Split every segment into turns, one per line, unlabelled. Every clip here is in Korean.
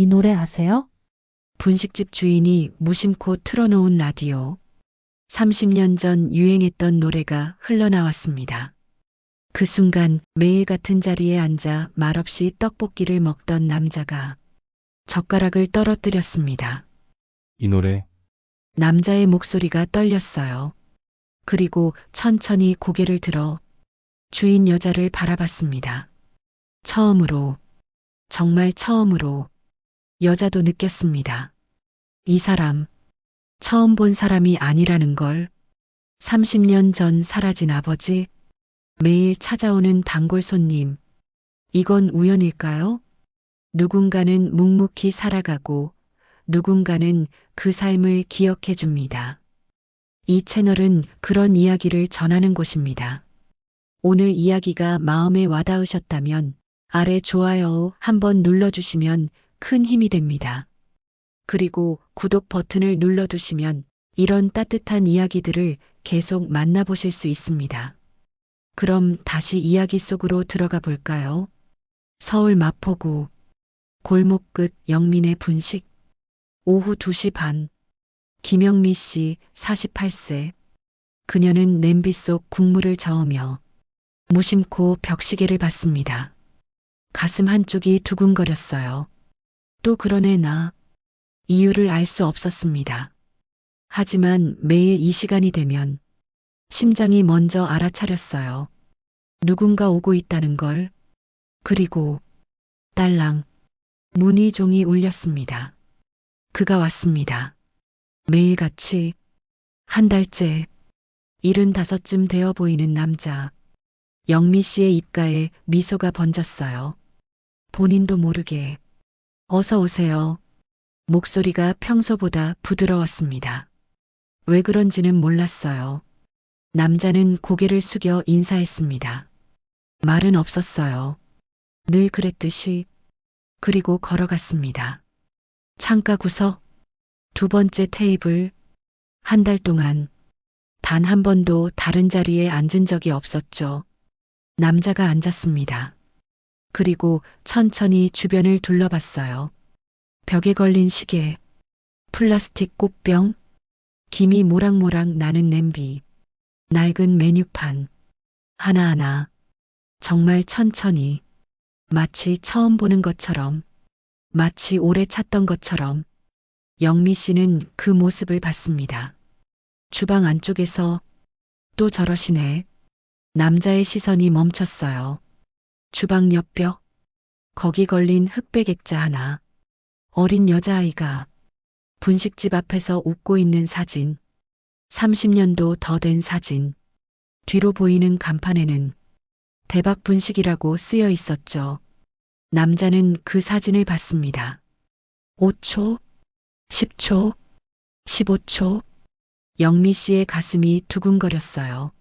이 노래 아세요?
분식집 주인이 무심코 틀어놓은 라디오. 30년 전 유행했던 노래가 흘러나왔습니다. 그 순간 매일 같은 자리에 앉아 말없이 떡볶이를 먹던 남자가 젓가락을 떨어뜨렸습니다.
이 노래
남자의 목소리가 떨렸어요. 그리고 천천히 고개를 들어 주인 여자를 바라봤습니다. 처음으로, 정말 처음으로 여자도 느꼈습니다. 이 사람, 처음 본 사람이 아니라는 걸. 30년 전 사라진 아버지, 매일 찾아오는 단골 손님. 이건 우연일까요? 누군가는 묵묵히 살아가고 누군가는 그 삶을 기억해 줍니다. 이 채널은 그런 이야기를 전하는 곳입니다. 오늘 이야기가 마음에 와닿으셨다면 아래 좋아요 한번 눌러주시면 큰 힘이 됩니다. 그리고 구독 버튼을 눌러두시면 이런 따뜻한 이야기들을 계속 만나보실 수 있습니다. 그럼 다시 이야기 속으로 들어가 볼까요? 서울 마포구 골목 끝 영민의 분식. 오후 2시 반. 김영미 씨 48세. 그녀는 냄비 속 국물을 저으며 무심코 벽시계를 봤습니다. 가슴 한쪽이 두근거렸어요. 또 그러네 나. 이유를 알 수 없었습니다. 하지만 매일 이 시간이 되면 심장이 먼저 알아차렸어요. 누군가 오고 있다는 걸. 그리고 딸랑 문의 종이 울렸습니다. 그가 왔습니다. 매일같이 한 달째 75쯤 되어 보이는 남자. 영미 씨의 입가에 미소가 번졌어요. 본인도 모르게 어서 오세요. 목소리가 평소보다 부드러웠습니다. 왜 그런지는 몰랐어요. 남자는 고개를 숙여 인사했습니다. 말은 없었어요. 늘 그랬듯이. 그리고 걸어갔습니다. 창가 구석, 두 번째 테이블. 한 달 동안 단 한 번도 다른 자리에 앉은 적이 없었죠. 남자가 앉았습니다. 그리고 천천히 주변을 둘러봤어요. 벽에 걸린 시계, 플라스틱 꽃병, 김이 모락모락 나는 냄비, 낡은 메뉴판. 하나하나 정말 천천히, 마치 처음 보는 것처럼, 마치 오래 찾던 것처럼. 영미 씨는 그 모습을 봤습니다. 주방 안쪽에서 또 저러시네. 남자의 시선이 멈췄어요. 주방 옆 벽, 거기 걸린 흑백 액자 하나. 어린 여자아이가 분식집 앞에서 웃고 있는 사진. 30년도 더 된 사진. 뒤로 보이는 간판에는 대박 분식이라고 쓰여 있었죠. 남자는 그 사진을 봤습니다. 5초, 10초, 15초. 영미 씨의 가슴이 두근거렸어요.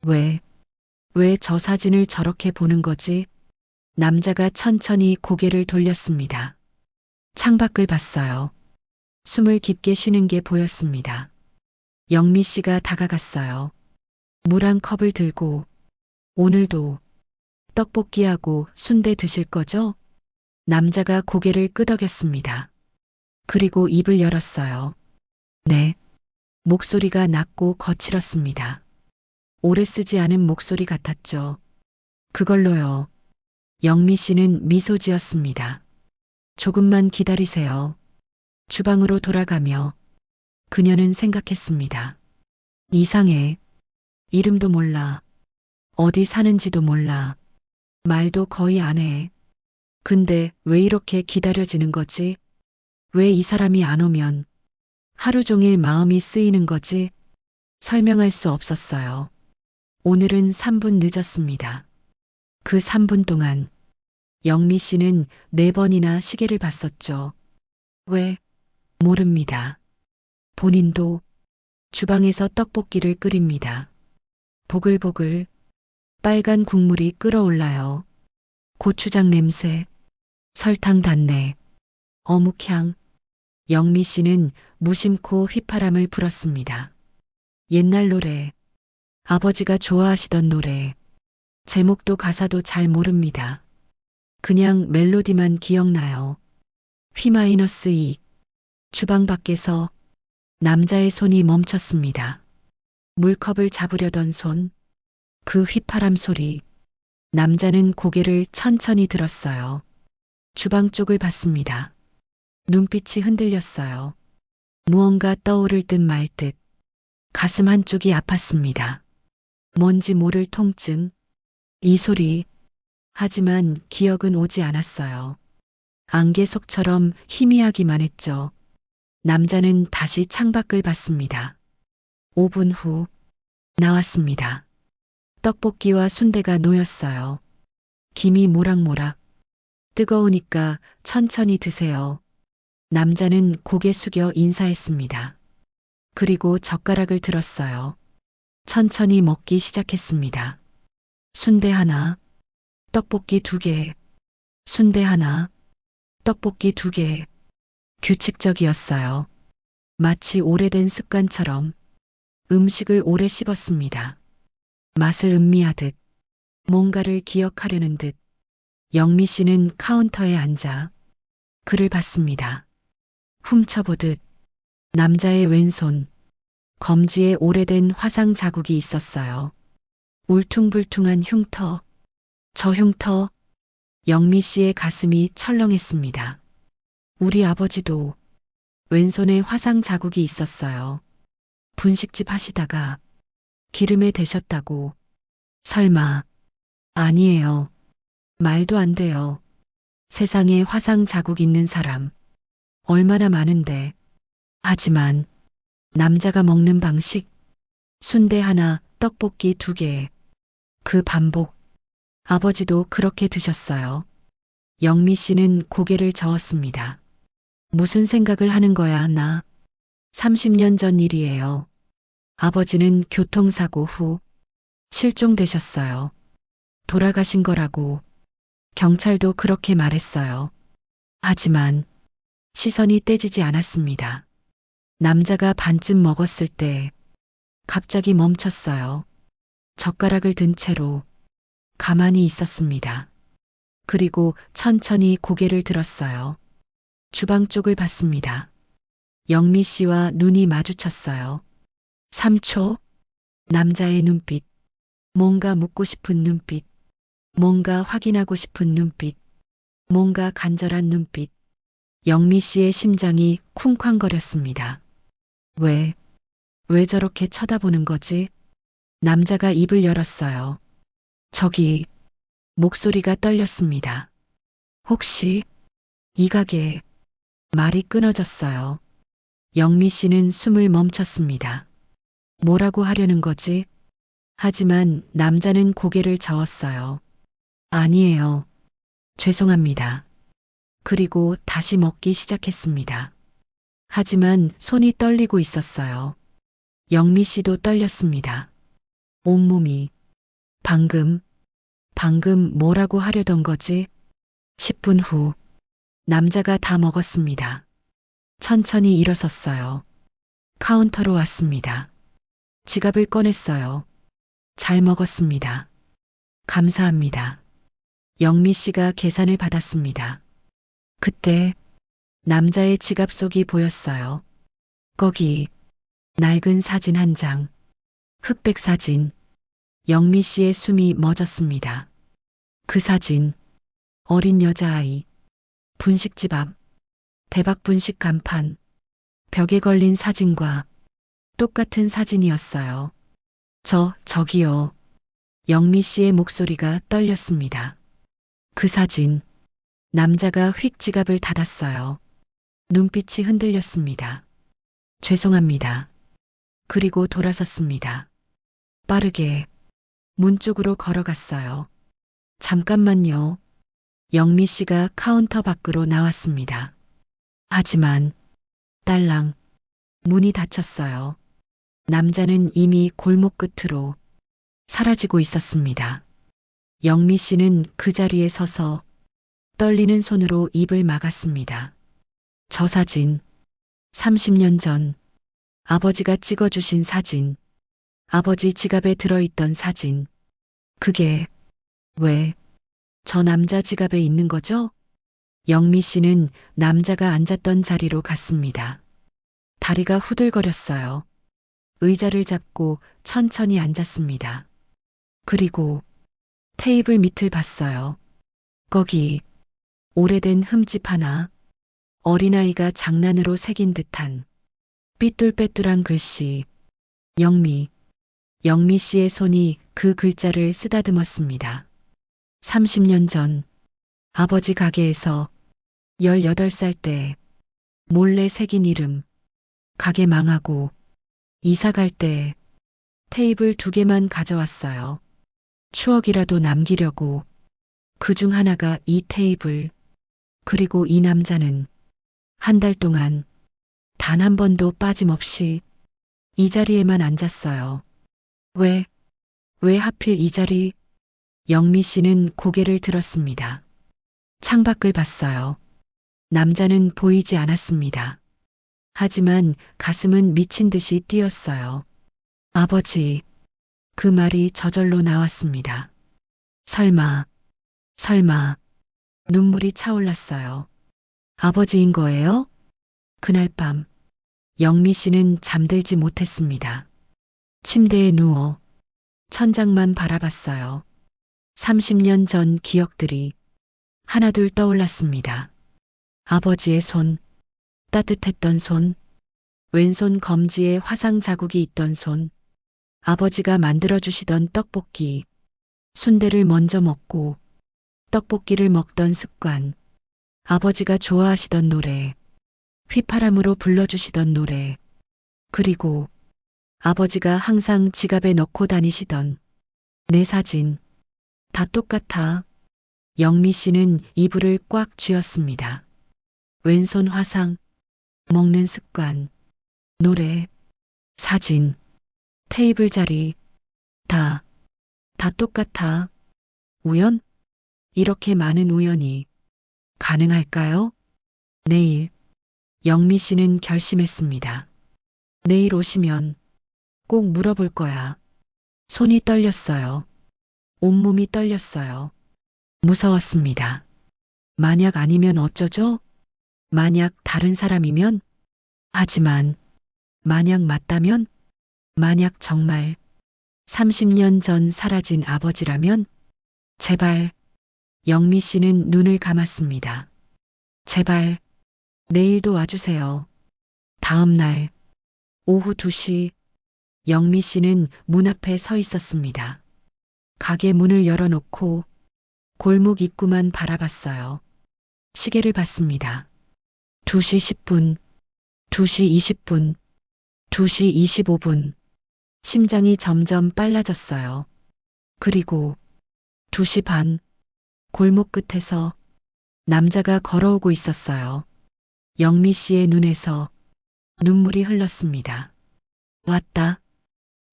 왜 저 사진을 저렇게 보는 거지? 남자가 천천히 고개를 돌렸습니다. 창밖을 봤어요. 숨을 깊게 쉬는 게 보였습니다. 영미 씨가 다가갔어요. 물 한 컵을 들고. 오늘도 떡볶이하고 순대 드실 거죠? 남자가 고개를 끄덕였습니다. 그리고 입을 열었어요. 네. 목소리가 낮고 거칠었습니다. 오래 쓰지 않은 목소리 같았죠. 그걸로요. 영미 씨는 미소 지었습니다. 조금만 기다리세요. 주방으로 돌아가며 그녀는 생각했습니다. 이상해. 이름도 몰라. 어디 사는지도 몰라. 말도 거의 안 해. 근데 왜 이렇게 기다려지는 거지? 왜 이 사람이 안 오면 하루 종일 마음이 쓰이는 거지? 설명할 수 없었어요. 오늘은 3분 늦었습니다. 그 3분 동안 영미 씨는 4번이나 시계를 봤었죠. 왜? 모릅니다. 본인도 주방에서 떡볶이를 끓입니다. 보글보글 빨간 국물이 끓어올라요. 고추장 냄새, 설탕 단내, 어묵향. 영미 씨는 무심코 휘파람을 불었습니다. 옛날 노래, 아버지가 좋아하시던 노래. 제목도 가사도 잘 모릅니다. 그냥 멜로디만 기억나요. P-2. 주방 밖에서 남자의 손이 멈췄습니다. 물컵을 잡으려던 손, 그 휘파람 소리. 남자는 고개를 천천히 들었어요. 주방 쪽을 봤습니다. 눈빛이 흔들렸어요. 무언가 떠오를 듯 말 듯. 가슴 한쪽이 아팠습니다. 뭔지 모를 통증. 이 소리. 하지만 기억은 오지 않았어요. 안개 속처럼 희미하기만 했죠. 남자는 다시 창밖을 봤습니다. 5분 후 나왔습니다. 떡볶이와 순대가 놓였어요. 김이 모락모락. 뜨거우니까 천천히 드세요. 남자는 고개 숙여 인사했습니다. 그리고 젓가락을 들었어요. 천천히 먹기 시작했습니다. 순대 하나, 떡볶이 2개, 순대 하나, 떡볶이 2개. 규칙적이었어요. 마치 오래된 습관처럼 음식을 오래 씹었습니다. 맛을 음미하듯, 뭔가를 기억하려는 듯. 영미 씨는 카운터에 앉아 그를 봤습니다. 훔쳐보듯 남자의 왼손, 검지에 오래된 화상 자국이 있었어요. 울퉁불퉁한 흉터, 저 흉터. 영미 씨의 가슴이 철렁했습니다. 우리 아버지도 왼손에 화상 자국이 있었어요. 분식집 하시다가 기름에 데셨다고. 설마. 아니에요. 말도 안 돼요. 세상에 화상 자국 있는 사람 얼마나 많은데. 하지만 남자가 먹는 방식, 순대 하나, 떡볶이 2개. 그 반복. 아버지도 그렇게 드셨어요. 영미 씨는 고개를 저었습니다. 무슨 생각을 하는 거야, 나. 30년 전 일이에요. 아버지는 교통사고 후 실종되셨어요. 돌아가신 거라고. 경찰도 그렇게 말했어요. 하지만 시선이 떼지지 않았습니다. 남자가 반쯤 먹었을 때 갑자기 멈췄어요. 젓가락을 든 채로 가만히 있었습니다. 그리고 천천히 고개를 들었어요. 주방 쪽을 봤습니다. 영미 씨와 눈이 마주쳤어요. 3초. 남자의 눈빛. 뭔가 묻고 싶은 눈빛. 뭔가 확인하고 싶은 눈빛. 뭔가 간절한 눈빛. 영미 씨의 심장이 쿵쾅거렸습니다. 왜 저렇게 쳐다보는 거지? 남자가 입을 열었어요. 저기. 목소리가 떨렸습니다. 혹시 이 가게. 말이 끊어졌어요. 영미 씨는 숨을 멈췄습니다. 뭐라고 하려는 거지? 하지만 남자는 고개를 저었어요. 아니에요. 죄송합니다. 그리고 다시 먹기 시작했습니다. 하지만 손이 떨리고 있었어요. 영미 씨도 떨렸습니다. 온몸이. 방금 뭐라고 하려던 거지? 10분 후 남자가 다 먹었습니다. 천천히 일어섰어요. 카운터로 왔습니다. 지갑을 꺼냈어요. 잘 먹었습니다. 감사합니다. 영미 씨가 계산을 받았습니다. 그때 남자의 지갑 속이 보였어요. 거기 낡은 사진 한 장. 흑백 사진. 영미 씨의 숨이 멎었습니다. 그 사진. 어린 여자아이. 분식집 앞. 대박 분식 간판. 벽에 걸린 사진과 똑같은 사진이었어요. 저기요. 영미 씨의 목소리가 떨렸습니다. 그 사진. 남자가 휙 지갑을 닫았어요. 눈빛이 흔들렸습니다. 죄송합니다. 그리고 돌아섰습니다. 빠르게 문 쪽으로 걸어갔어요. 잠깐만요. 영미 씨가 카운터 밖으로 나왔습니다. 하지만 딸랑 문이 닫혔어요. 남자는 이미 골목 끝으로 사라지고 있었습니다. 영미 씨는 그 자리에 서서 떨리는 손으로 입을 막았습니다. 저 사진. 30년 전 아버지가 찍어주신 사진. 아버지 지갑에 들어있던 사진. 그게 왜 저 남자 지갑에 있는 거죠? 영미 씨는 남자가 앉았던 자리로 갔습니다. 다리가 후들거렸어요. 의자를 잡고 천천히 앉았습니다. 그리고 테이블 밑을 봤어요. 거기 오래된 흠집 하나, 어린아이가 장난으로 새긴 듯한 삐뚤빼뚤한 글씨, 영미. 영미 씨의 손이 그 글자를 쓰다듬었습니다. 30년 전 아버지 가게에서 18살 때 몰래 새긴 이름, 가게 망하고 이사 갈 때 테이블 2개만 가져왔어요. 추억이라도 남기려고. 그 중 하나가 이 테이블. 그리고 이 남자는 한 달 동안 단 한 번도 빠짐없이 이 자리에만 앉았어요. 왜 하필 이 자리? 영미 씨는 고개를 들었습니다. 창밖을 봤어요. 남자는 보이지 않았습니다. 하지만 가슴은 미친 듯이 뛰었어요. 아버지. 그 말이 저절로 나왔습니다. 설마, 설마. 눈물이 차올랐어요. 아버지인 거예요? 그날 밤, 영미 씨는 잠들지 못했습니다. 침대에 누워 천장만 바라봤어요. 30년 전 기억들이 하나둘 떠올랐습니다. 아버지의 손, 따뜻했던 손, 왼손 검지에 화상 자국이 있던 손, 아버지가 만들어주시던 떡볶이, 순대를 먼저 먹고 떡볶이를 먹던 습관, 아버지가 좋아하시던 노래, 휘파람으로 불러주시던 노래, 그리고 아버지가 항상 지갑에 넣고 다니시던 내 사진, 다 똑같아. 영미 씨는 이불을 꽉 쥐었습니다. 왼손 화상, 먹는 습관, 노래, 사진, 테이블 자리, 다 똑같아. 우연? 이렇게 많은 우연이 가능할까요? 내일, 영미 씨는 결심했습니다. 내일 오시면 꼭 물어볼 거야. 손이 떨렸어요. 온몸이 떨렸어요. 무서웠습니다. 만약 아니면 어쩌죠? 만약 다른 사람이면? 하지만 만약 맞다면? 만약 정말 30년 전 사라진 아버지라면? 제발. 영미 씨는 눈을 감았습니다. 제발 내일도 와주세요. 다음 날 오후 2시 영미 씨는 문 앞에 서 있었습니다. 가게 문을 열어놓고 골목 입구만 바라봤어요. 시계를 봤습니다. 2시 10분, 2시 20분, 2시 25분. 심장이 점점 빨라졌어요. 그리고 2시 반, 골목 끝에서 남자가 걸어오고 있었어요. 영미 씨의 눈에서 눈물이 흘렀습니다. 왔다.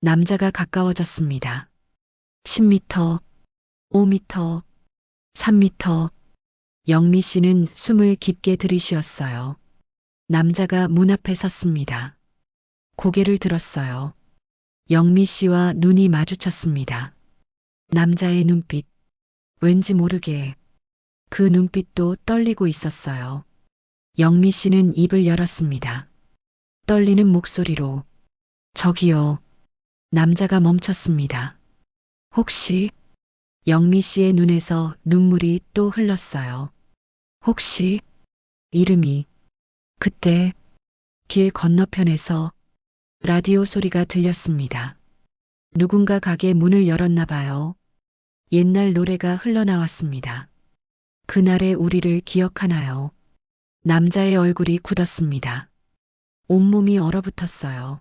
남자가 가까워졌습니다. 10m, 5m, 3m. 영미 씨는 숨을 깊게 들이쉬었어요. 남자가 문 앞에 섰습니다. 고개를 들었어요. 영미 씨와 눈이 마주쳤습니다. 남자의 눈빛, 왠지 모르게 그 눈빛도 떨리고 있었어요. 영미 씨는 입을 열었습니다. 떨리는 목소리로 저기요. 남자가 멈췄습니다. 혹시? 영미 씨의 눈에서 눈물이 또 흘렀어요. 혹시? 이름이. 그때 길 건너편에서 라디오 소리가 들렸습니다. 누군가 가게 문을 열었나 봐요. 옛날 노래가 흘러나왔습니다. 그날의 우리를 기억하나요? 남자의 얼굴이 굳었습니다. 온몸이 얼어붙었어요.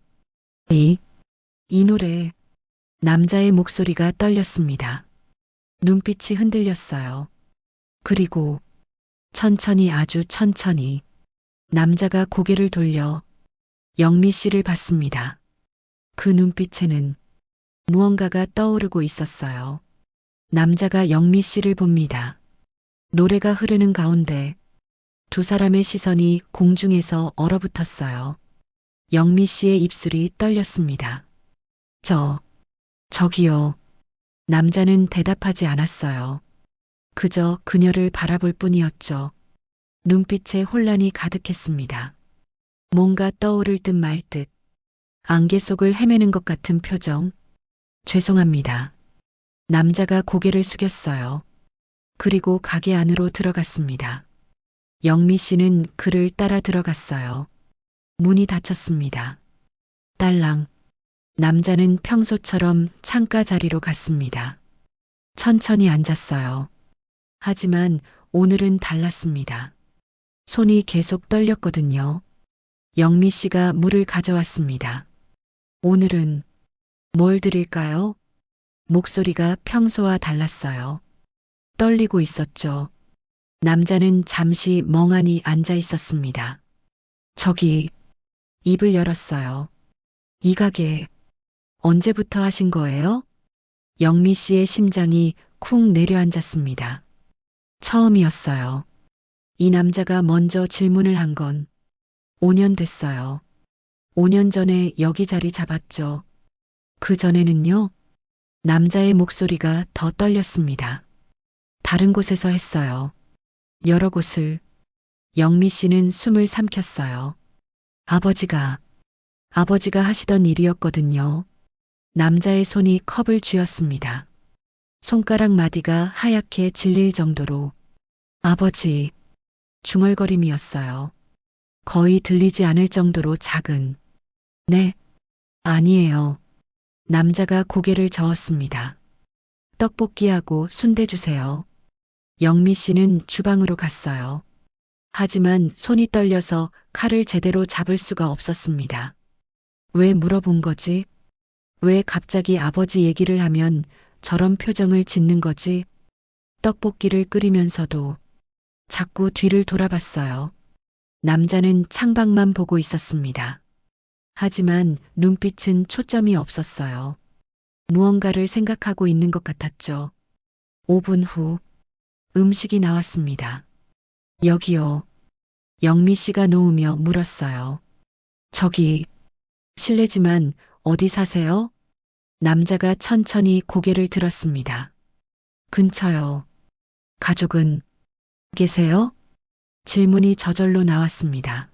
이 노래. 남자의 목소리가 떨렸습니다. 눈빛이 흔들렸어요. 그리고 천천히, 아주 천천히 남자가 고개를 돌려 영미 씨를 봤습니다. 그 눈빛에는 무언가가 떠오르고 있었어요. 남자가 영미 씨를 봅니다. 노래가 흐르는 가운데 두 사람의 시선이 공중에서 얼어붙었어요. 영미 씨의 입술이 떨렸습니다. 저기요. 남자는 대답하지 않았어요. 그저 그녀를 바라볼 뿐이었죠. 눈빛에 혼란이 가득했습니다. 뭔가 떠오를 듯 말 듯, 안개 속을 헤매는 것 같은 표정. 죄송합니다. 남자가 고개를 숙였어요. 그리고 가게 안으로 들어갔습니다. 영미 씨는 그를 따라 들어갔어요. 문이 닫혔습니다. 딸랑. 남자는 평소처럼 창가 자리로 갔습니다. 천천히 앉았어요. 하지만 오늘은 달랐습니다. 손이 계속 떨렸거든요. 영미 씨가 물을 가져왔습니다. 오늘은 뭘 드릴까요? 목소리가 평소와 달랐어요. 떨리고 있었죠. 남자는 잠시 멍하니 앉아 있었습니다. 저기, 입을 열었어요. 이 가게, 언제부터 하신 거예요? 영미 씨의 심장이 쿵 내려앉았습니다. 처음이었어요. 이 남자가 먼저 질문을 한 건 5년 됐어요. 5년 전에 여기 자리 잡았죠. 그 전에는요? 남자의 목소리가 더 떨렸습니다. 다른 곳에서 했어요. 여러 곳을. 영미 씨는 숨을 삼켰어요. 아버지가 하시던 일이었거든요. 남자의 손이 컵을 쥐었습니다. 손가락 마디가 하얗게 질릴 정도로. 아버지, 중얼거림이었어요. 거의 들리지 않을 정도로 작은. 네, 아니에요. 남자가 고개를 저었습니다. 떡볶이하고 순대 주세요. 영미 씨는 주방으로 갔어요. 하지만 손이 떨려서 칼을 제대로 잡을 수가 없었습니다. 왜 물어본 거지? 왜 갑자기 아버지 얘기를 하면 저런 표정을 짓는 거지? 떡볶이를 끓이면서도 자꾸 뒤를 돌아봤어요. 남자는 창밖만 보고 있었습니다. 하지만 눈빛은 초점이 없었어요. 무언가를 생각하고 있는 것 같았죠. 5분 후 음식이 나왔습니다. 여기요. 영미 씨가 놓으며 물었어요. 저기, 실례지만 어디 사세요? 남자가 천천히 고개를 들었습니다. 근처요. 가족은 계세요? 질문이 저절로 나왔습니다.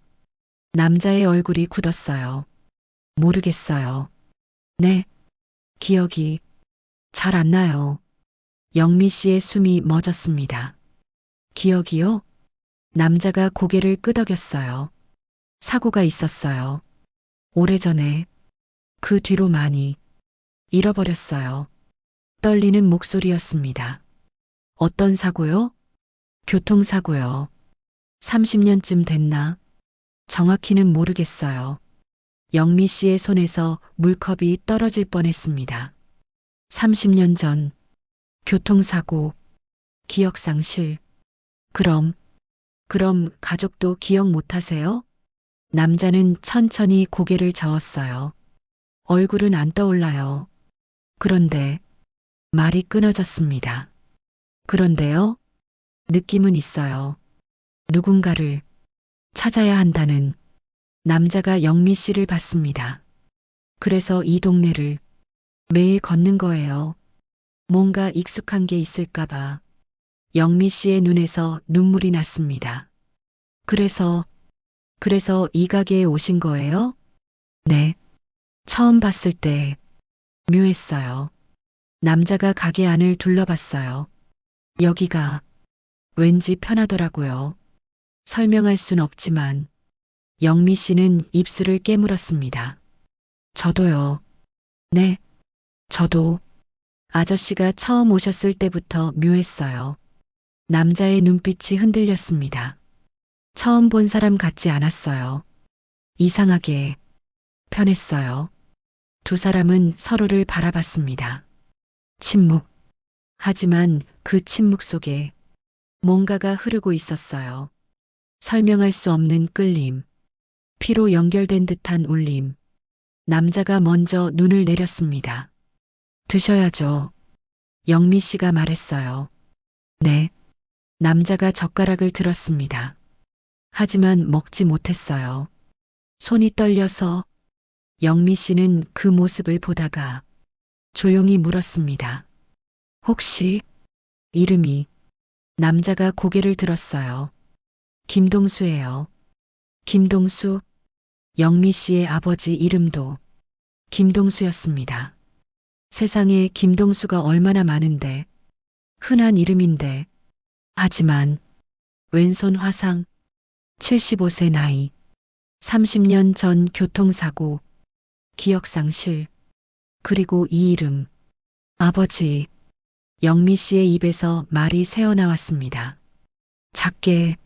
남자의 얼굴이 굳었어요. 모르겠어요. 네, 기억이 잘 안 나요. 영미 씨의 숨이 멎었습니다. 기억이요? 남자가 고개를 끄덕였어요. 사고가 있었어요. 오래전에. 그 뒤로 많이 잃어버렸어요. 떨리는 목소리였습니다. 어떤 사고요? 교통사고요. 30년쯤 됐나? 정확히는 모르겠어요. 영미 씨의 손에서 물컵이 떨어질 뻔했습니다. 30년 전, 교통사고, 기억상실. 그럼 가족도 기억 못하세요? 남자는 천천히 고개를 저었어요. 얼굴은 안 떠올라요. 그런데 말이 끊어졌습니다. 그런데요? 느낌은 있어요. 누군가를 찾아야 한다는. 남자가 영미 씨를 봤습니다. 그래서 이 동네를 매일 걷는 거예요. 뭔가 익숙한 게 있을까봐. 영미 씨의 눈에서 눈물이 났습니다. 그래서 이 가게에 오신 거예요? 네. 처음 봤을 때 묘했어요. 남자가 가게 안을 둘러봤어요. 여기가 왠지 편하더라고요. 설명할 순 없지만 영미 씨는 입술을 깨물었습니다. 저도요. 네, 저도 아저씨가 처음 오셨을 때부터 묘했어요. 남자의 눈빛이 흔들렸습니다. 처음 본 사람 같지 않았어요. 이상하게 편했어요. 두 사람은 서로를 바라봤습니다. 침묵. 하지만 그 침묵 속에 뭔가가 흐르고 있었어요. 설명할 수 없는 끌림. 피로 연결된 듯한 울림. 남자가 먼저 눈을 내렸습니다. 드셔야죠. 영미 씨가 말했어요. 네. 남자가 젓가락을 들었습니다. 하지만 먹지 못했어요. 손이 떨려서. 영미 씨는 그 모습을 보다가 조용히 물었습니다. 혹시 이름이. 남자가 고개를 들었어요. 김동수예요. 김동수, 영미 씨의 아버지 이름도 김동수였습니다. 세상에 김동수가 얼마나 많은데, 흔한 이름인데, 하지만 왼손 화상, 75세 나이, 30년 전 교통사고, 기억상실, 그리고 이 이름, 아버지, 영미 씨의 입에서 말이 새어나왔습니다. 작게,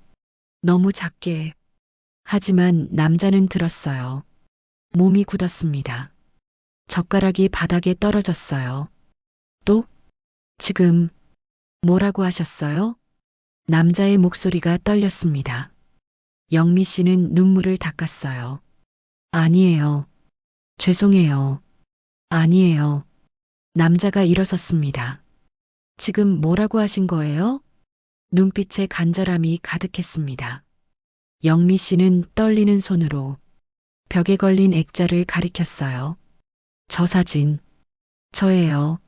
너무 작게. 하지만 남자는 들었어요. 몸이 굳었습니다. 젓가락이 바닥에 떨어졌어요. 또? 지금 뭐라고 하셨어요? 남자의 목소리가 떨렸습니다. 영미 씨는 눈물을 닦았어요. 아니에요. 죄송해요. 아니에요. 남자가 일어섰습니다. 지금 뭐라고 하신 거예요? 눈빛에 간절함이 가득했습니다. 영미 씨는 떨리는 손으로 벽에 걸린 액자를 가리켰어요. 저 사진, 저예요.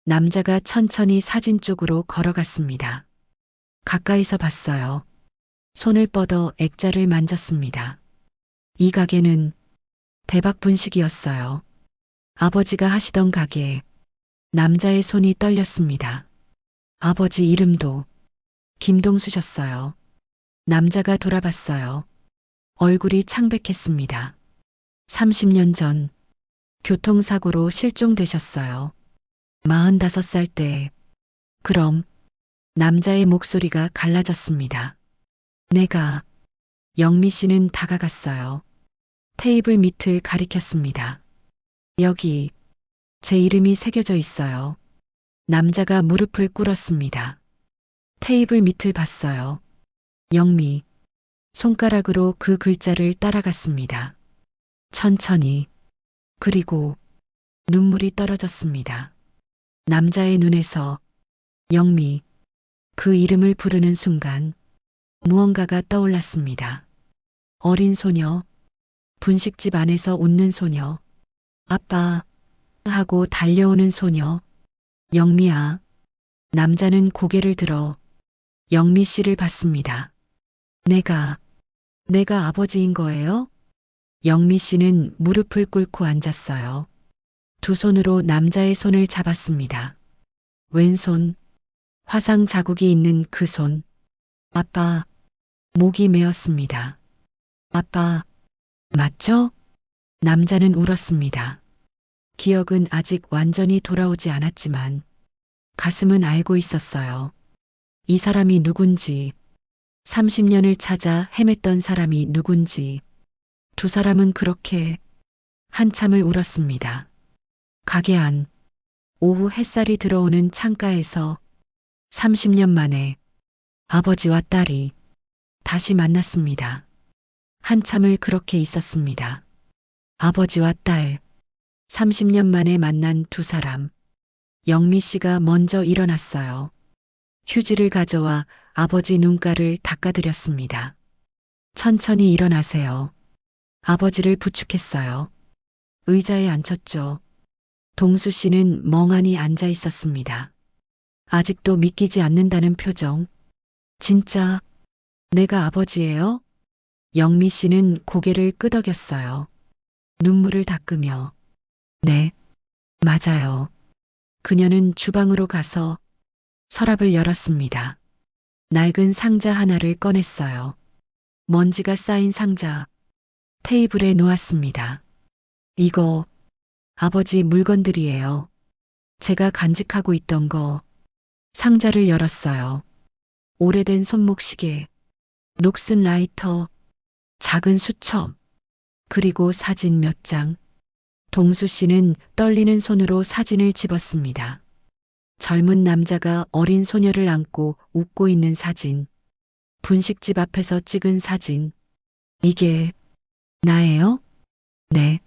남자가 천천히 사진 쪽으로 걸어갔습니다. 가까이서 봤어요. 손을 뻗어 액자를 만졌습니다. 이 가게는 대박 분식이었어요. 아버지가 하시던 가게. 남자의 손이 떨렸습니다. 아버지 이름도 김동수셨어요. 남자가 돌아봤어요. 얼굴이 창백했습니다. 30년 전 교통사고로 실종되셨어요. 45살 때. 그럼 남자의 목소리가 갈라졌습니다. 내가. 영미 씨는 다가갔어요. 테이블 밑을 가리켰습니다. 여기 제 이름이 새겨져 있어요. 남자가 무릎을 꿇었습니다. 테이블 밑을 봤어요. 영미. 손가락으로 그 글자를 따라갔습니다. 천천히. 그리고 눈물이 떨어졌습니다. 남자의 눈에서 영미. 그 이름을 부르는 순간 무언가가 떠올랐습니다. 어린 소녀. 분식집 안에서 웃는 소녀. 아빠. 하고 달려오는 소녀. 영미야. 남자는 고개를 들어 영미 씨를 봤습니다. 내가 아버지인 거예요? 영미 씨는 무릎을 꿇고 앉았어요. 두 손으로 남자의 손을 잡았습니다. 왼손, 화상 자국이 있는 그 손. 아빠, 목이 메었습니다. 아빠, 맞죠? 남자는 울었습니다. 기억은 아직 완전히 돌아오지 않았지만 가슴은 알고 있었어요. 이 사람이 누군지, 30년을 찾아 헤맸던 사람이 누군지. 두 사람은 그렇게 한참을 울었습니다. 가게 안, 오후 햇살이 들어오는 창가에서 30년 만에 아버지와 딸이 다시 만났습니다. 한참을 그렇게 있었습니다. 아버지와 딸, 30년 만에 만난 두 사람. 영미 씨가 먼저 일어났어요. 휴지를 가져와 아버지 눈가를 닦아드렸습니다. 천천히 일어나세요. 아버지를 부축했어요. 의자에 앉혔죠. 동수 씨는 멍하니 앉아 있었습니다. 아직도 믿기지 않는다는 표정. 진짜 내가 아버지예요? 영미 씨는 고개를 끄덕였어요. 눈물을 닦으며. 네, 맞아요. 그녀는 주방으로 가서 서랍을 열었습니다. 낡은 상자 하나를 꺼냈어요. 먼지가 쌓인 상자. 테이블에 놓았습니다. 이거 아버지 물건들이에요. 제가 간직하고 있던 거. 상자를 열었어요. 오래된 손목시계, 녹슨 라이터, 작은 수첩, 그리고 사진 몇 장. 동수 씨는 떨리는 손으로 사진을 집었습니다. 젊은 남자가 어린 소녀를 안고 웃고 있는 사진. 분식집 앞에서 찍은 사진. 이게 나예요? 네.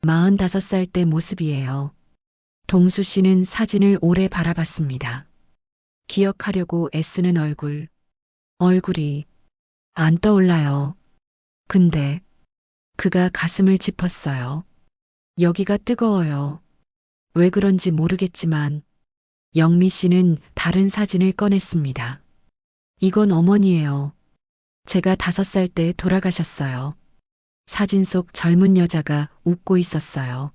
45살 때 모습이에요. 동수 씨는 사진을 오래 바라봤습니다. 기억하려고 애쓰는 얼굴. 얼굴이 안 떠올라요. 근데 그가 가슴을 짚었어요. 여기가 뜨거워요. 왜 그런지 모르겠지만 영미 씨는 다른 사진을 꺼냈습니다. 이건 어머니예요. 제가 5살 때 돌아가셨어요. 사진 속 젊은 여자가 웃고 있었어요.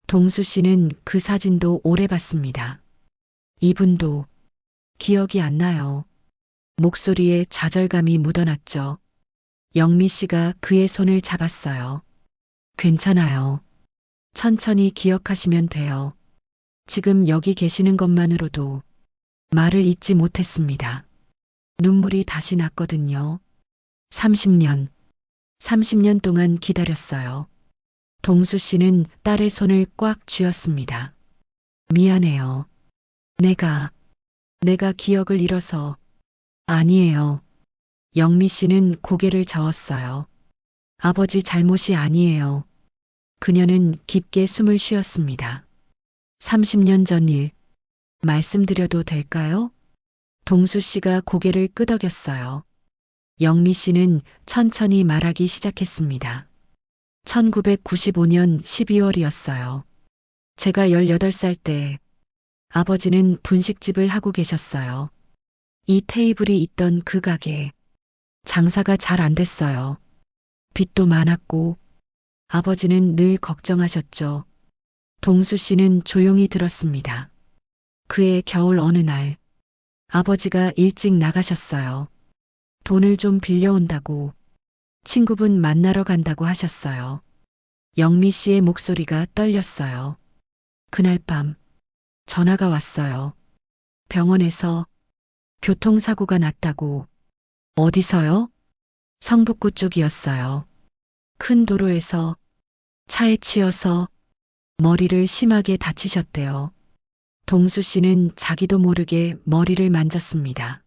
동수 씨는 그 사진도 오래 봤습니다. 이분도 기억이 안 나요. 목소리에 좌절감이 묻어났죠. 영미 씨가 그의 손을 잡았어요. 괜찮아요. 천천히 기억하시면 돼요. 지금 여기 계시는 것만으로도 말을 잇지 못했습니다. 눈물이 다시 났거든요. 30년, 30년 동안 기다렸어요. 동수 씨는 딸의 손을 꽉 쥐었습니다. 미안해요. 내가 기억을 잃어서. 아니에요. 영미 씨는 고개를 저었어요. 아버지 잘못이 아니에요. 그녀는 깊게 숨을 쉬었습니다. 30년 전 일, 말씀드려도 될까요? 동수 씨가 고개를 끄덕였어요. 영미 씨는 천천히 말하기 시작했습니다. 1995년 12월이었어요. 제가 18살 때 아버지는 분식집을 하고 계셨어요. 이 테이블이 있던 그 가게, 장사가 잘 안 됐어요. 빚도 많았고 아버지는 늘 걱정하셨죠. 동수 씨는 조용히 들었습니다. 그해 겨울 어느 날 아버지가 일찍 나가셨어요. 돈을 좀 빌려온다고, 친구분 만나러 간다고 하셨어요. 영미 씨의 목소리가 떨렸어요. 그날 밤 전화가 왔어요. 병원에서 교통사고가 났다고. 어디서요? 성북구 쪽이었어요. 큰 도로에서 차에 치여서 머리를 심하게 다치셨대요. 동수 씨는 자기도 모르게 머리를 만졌습니다.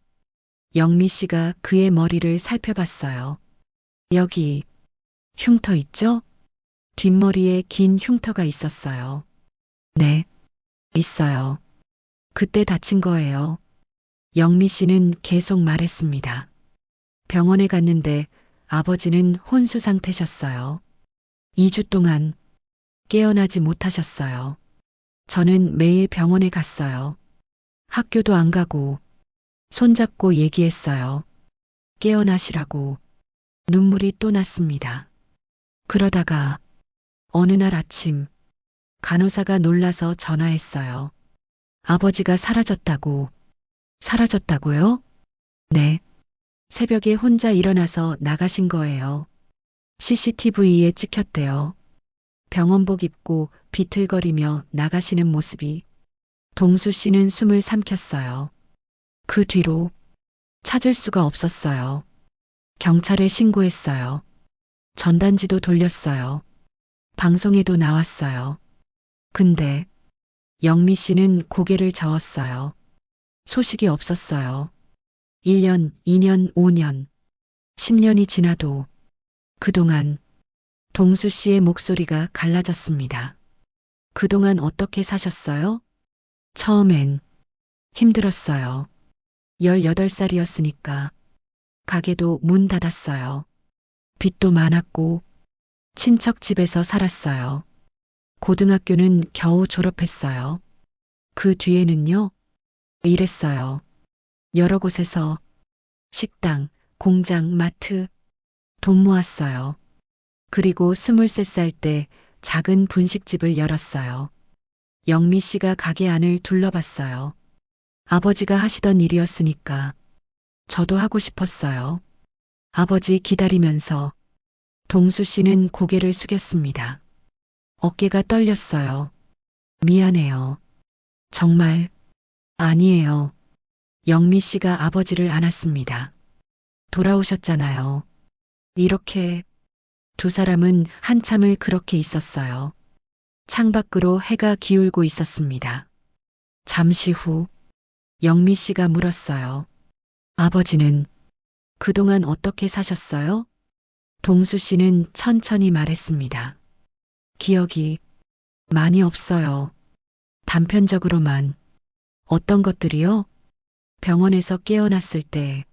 영미 씨가 그의 머리를 살펴봤어요. 여기 흉터 있죠? 뒷머리에 긴 흉터가 있었어요. 네, 있어요. 그때 다친 거예요. 영미 씨는 계속 말했습니다. 병원에 갔는데 아버지는 혼수 상태셨어요. 2주 동안 깨어나지 못하셨어요. 저는 매일 병원에 갔어요. 학교도 안 가고 손잡고 얘기했어요. 깨어나시라고. 눈물이 또 났습니다. 그러다가 어느 날 아침 간호사가 놀라서 전화했어요. 아버지가 사라졌다고. 사라졌다고요? 네. 새벽에 혼자 일어나서 나가신 거예요. CCTV에 찍혔대요. 병원복 입고 비틀거리며 나가시는 모습이. 동수 씨는 숨을 삼켰어요. 그 뒤로 찾을 수가 없었어요. 경찰에 신고했어요. 전단지도 돌렸어요. 방송에도 나왔어요. 근데 영미 씨는 고개를 저었어요. 소식이 없었어요. 1년, 2년, 5년, 10년이 지나도 그동안 동수 씨의 목소리가 갈라졌습니다. 그동안 어떻게 사셨어요? 처음엔 힘들었어요. 18살이었으니까 가게도 문 닫았어요. 빚도 많았고 친척 집에서 살았어요. 고등학교는 겨우 졸업했어요. 그 뒤에는요, 일했어요. 여러 곳에서 식당, 공장, 마트, 돈 모았어요. 그리고 23살 때 작은 분식집을 열었어요. 영미 씨가 가게 안을 둘러봤어요. 아버지가 하시던 일이었으니까 저도 하고 싶었어요. 아버지 기다리면서 동수 씨는 고개를 숙였습니다. 어깨가 떨렸어요. 미안해요. 정말 아니에요. 영미 씨가 아버지를 안았습니다. 돌아오셨잖아요. 이렇게 두 사람은 한참을 그렇게 있었어요. 창밖으로 해가 기울고 있었습니다. 잠시 후 영미 씨가 물었어요. 아버지는 그동안 어떻게 사셨어요? 동수 씨는 천천히 말했습니다. 기억이 많이 없어요. 단편적으로만. 어떤 것들이요? 병원에서 깨어났을 때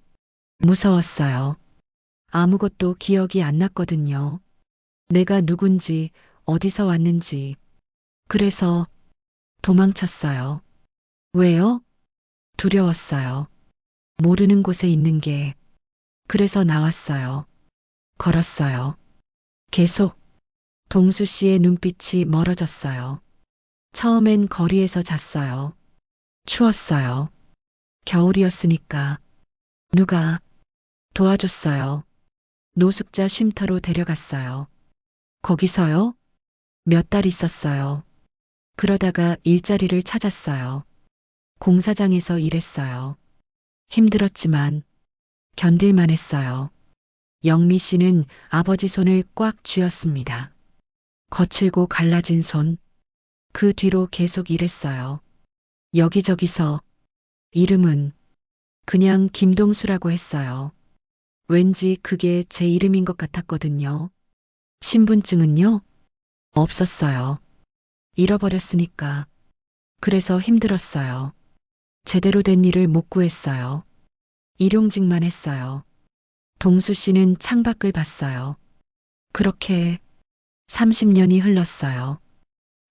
무서웠어요. 아무것도 기억이 안 났거든요. 내가 누군지, 어디서 왔는지. 그래서 도망쳤어요. 왜요? 두려웠어요. 모르는 곳에 있는 게 그래서 나왔어요. 걸었어요. 계속. 동수 씨의 눈빛이 멀어졌어요. 처음엔 거리에서 잤어요. 추웠어요. 겨울이었으니까. 누가 도와줬어요. 노숙자 쉼터로 데려갔어요. 거기서요? 몇 달 있었어요. 그러다가 일자리를 찾았어요. 공사장에서 일했어요. 힘들었지만 견딜만 했어요. 영미 씨는 아버지 손을 꽉 쥐었습니다. 거칠고 갈라진 손. 그 뒤로 계속 일했어요. 여기저기서. 이름은 그냥 김동수라고 했어요. 왠지 그게 제 이름인 것 같았거든요. 신분증은요? 없었어요. 잃어버렸으니까. 그래서 힘들었어요. 제대로 된 일을 못 구했어요. 일용직만 했어요. 동수 씨는 창밖을 봤어요. 그렇게 30년이 흘렀어요.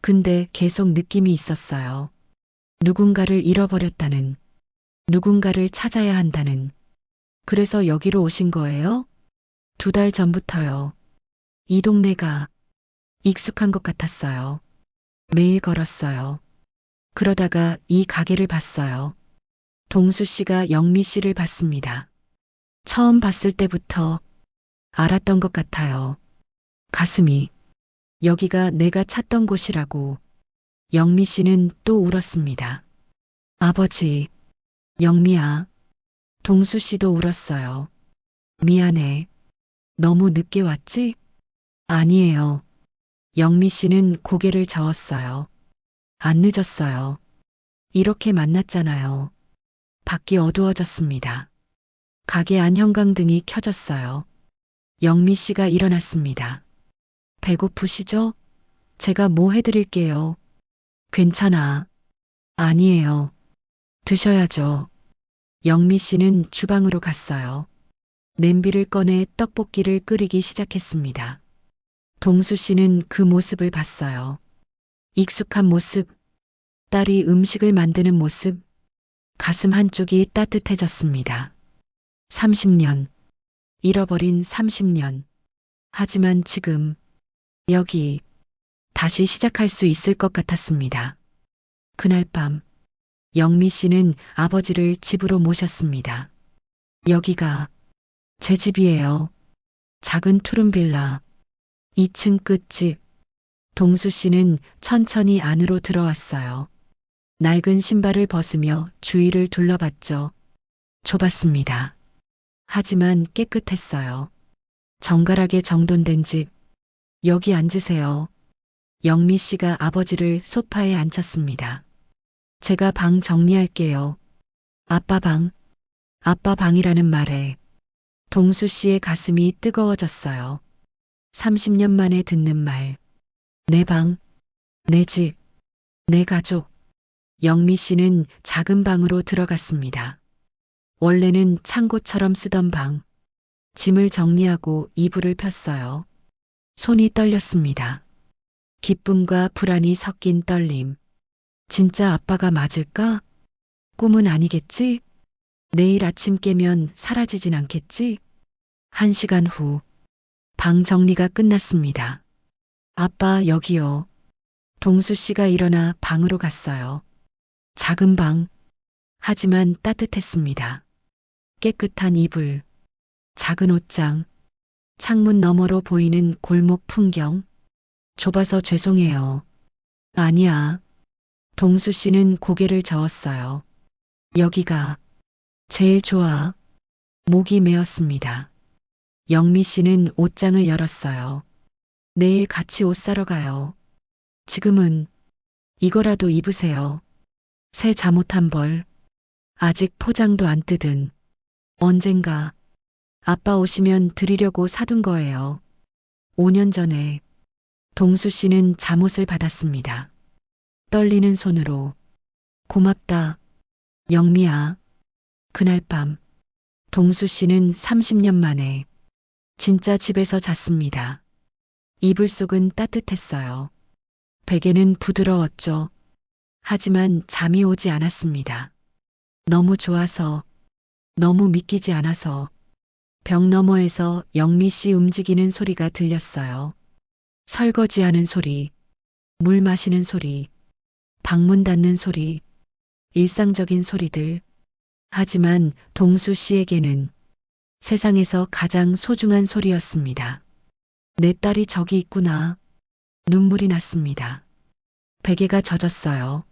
근데 계속 느낌이 있었어요. 누군가를 잃어버렸다는, 누군가를 찾아야 한다는. 그래서 여기로 오신 거예요? 2달 전부터요. 이 동네가 익숙한 것 같았어요. 매일 걸었어요. 그러다가 이 가게를 봤어요. 동수 씨가 영미 씨를 봤습니다. 처음 봤을 때부터 알았던 것 같아요. 가슴이. 여기가 내가 찾던 곳이라고. 영미 씨는 또 울었습니다. 아버지, 영미야. 동수 씨도 울었어요. 미안해. 너무 늦게 왔지? 아니에요. 영미 씨는 고개를 저었어요. 안 늦었어요. 이렇게 만났잖아요. 밖이 어두워졌습니다. 가게 안 형광등이 켜졌어요. 영미 씨가 일어났습니다. 배고프시죠? 제가 뭐 해드릴게요. 괜찮아. 아니에요. 드셔야죠. 영미 씨는 주방으로 갔어요. 냄비를 꺼내 떡볶이를 끓이기 시작했습니다. 동수 씨는 그 모습을 봤어요. 익숙한 모습, 딸이 음식을 만드는 모습, 가슴 한쪽이 따뜻해졌습니다. 30년, 잃어버린 30년. 하지만 지금, 여기, 다시 시작할 수 있을 것 같았습니다. 그날 밤, 영미 씨는 아버지를 집으로 모셨습니다. 여기가 제 집이에요. 작은 투룸빌라, 2층 끝집. 동수 씨는 천천히 안으로 들어왔어요. 낡은 신발을 벗으며 주위를 둘러봤죠. 좁았습니다. 하지만 깨끗했어요. 정갈하게 정돈된 집. 여기 앉으세요. 영미 씨가 아버지를 소파에 앉혔습니다. 제가 방 정리할게요. 아빠 방. 아빠 방이라는 말에 동수 씨의 가슴이 뜨거워졌어요. 30년 만에 듣는 말. 내 방, 내 집, 내 가족. 영미 씨는 작은 방으로 들어갔습니다. 원래는 창고처럼 쓰던 방. 짐을 정리하고 이불을 폈어요. 손이 떨렸습니다. 기쁨과 불안이 섞인 떨림. 진짜 아빠가 맞을까? 꿈은 아니겠지? 내일 아침 깨면 사라지진 않겠지? 1시간 후, 방 정리가 끝났습니다. 아빠, 여기요. 동수 씨가 일어나 방으로 갔어요. 작은 방. 하지만 따뜻했습니다. 깨끗한 이불, 작은 옷장, 창문 너머로 보이는 골목 풍경. 좁아서 죄송해요. 아니야. 동수 씨는 고개를 저었어요. 여기가 제일 좋아. 목이 메었습니다. 영미 씨는 옷장을 열었어요. 내일 같이 옷 사러 가요. 지금은 이거라도 입으세요. 새 잠옷 한 벌. 아직 포장도 안 뜯은. 언젠가 아빠 오시면 드리려고 사둔 거예요. 5년 전에 동수 씨는 잠옷을 받았습니다. 떨리는 손으로. 고맙다. 영미야. 그날 밤 동수 씨는 30년 만에 진짜 집에서 잤습니다. 이불 속은 따뜻했어요. 베개는 부드러웠죠. 하지만 잠이 오지 않았습니다. 너무 좋아서, 너무 믿기지 않아서. 벽 너머에서 영미 씨 움직이는 소리가 들렸어요. 설거지하는 소리, 물 마시는 소리, 방문 닫는 소리, 일상적인 소리들. 하지만 동수 씨에게는 세상에서 가장 소중한 소리였습니다. 내 딸이 저기 있구나. 눈물이 났습니다. 베개가 젖었어요.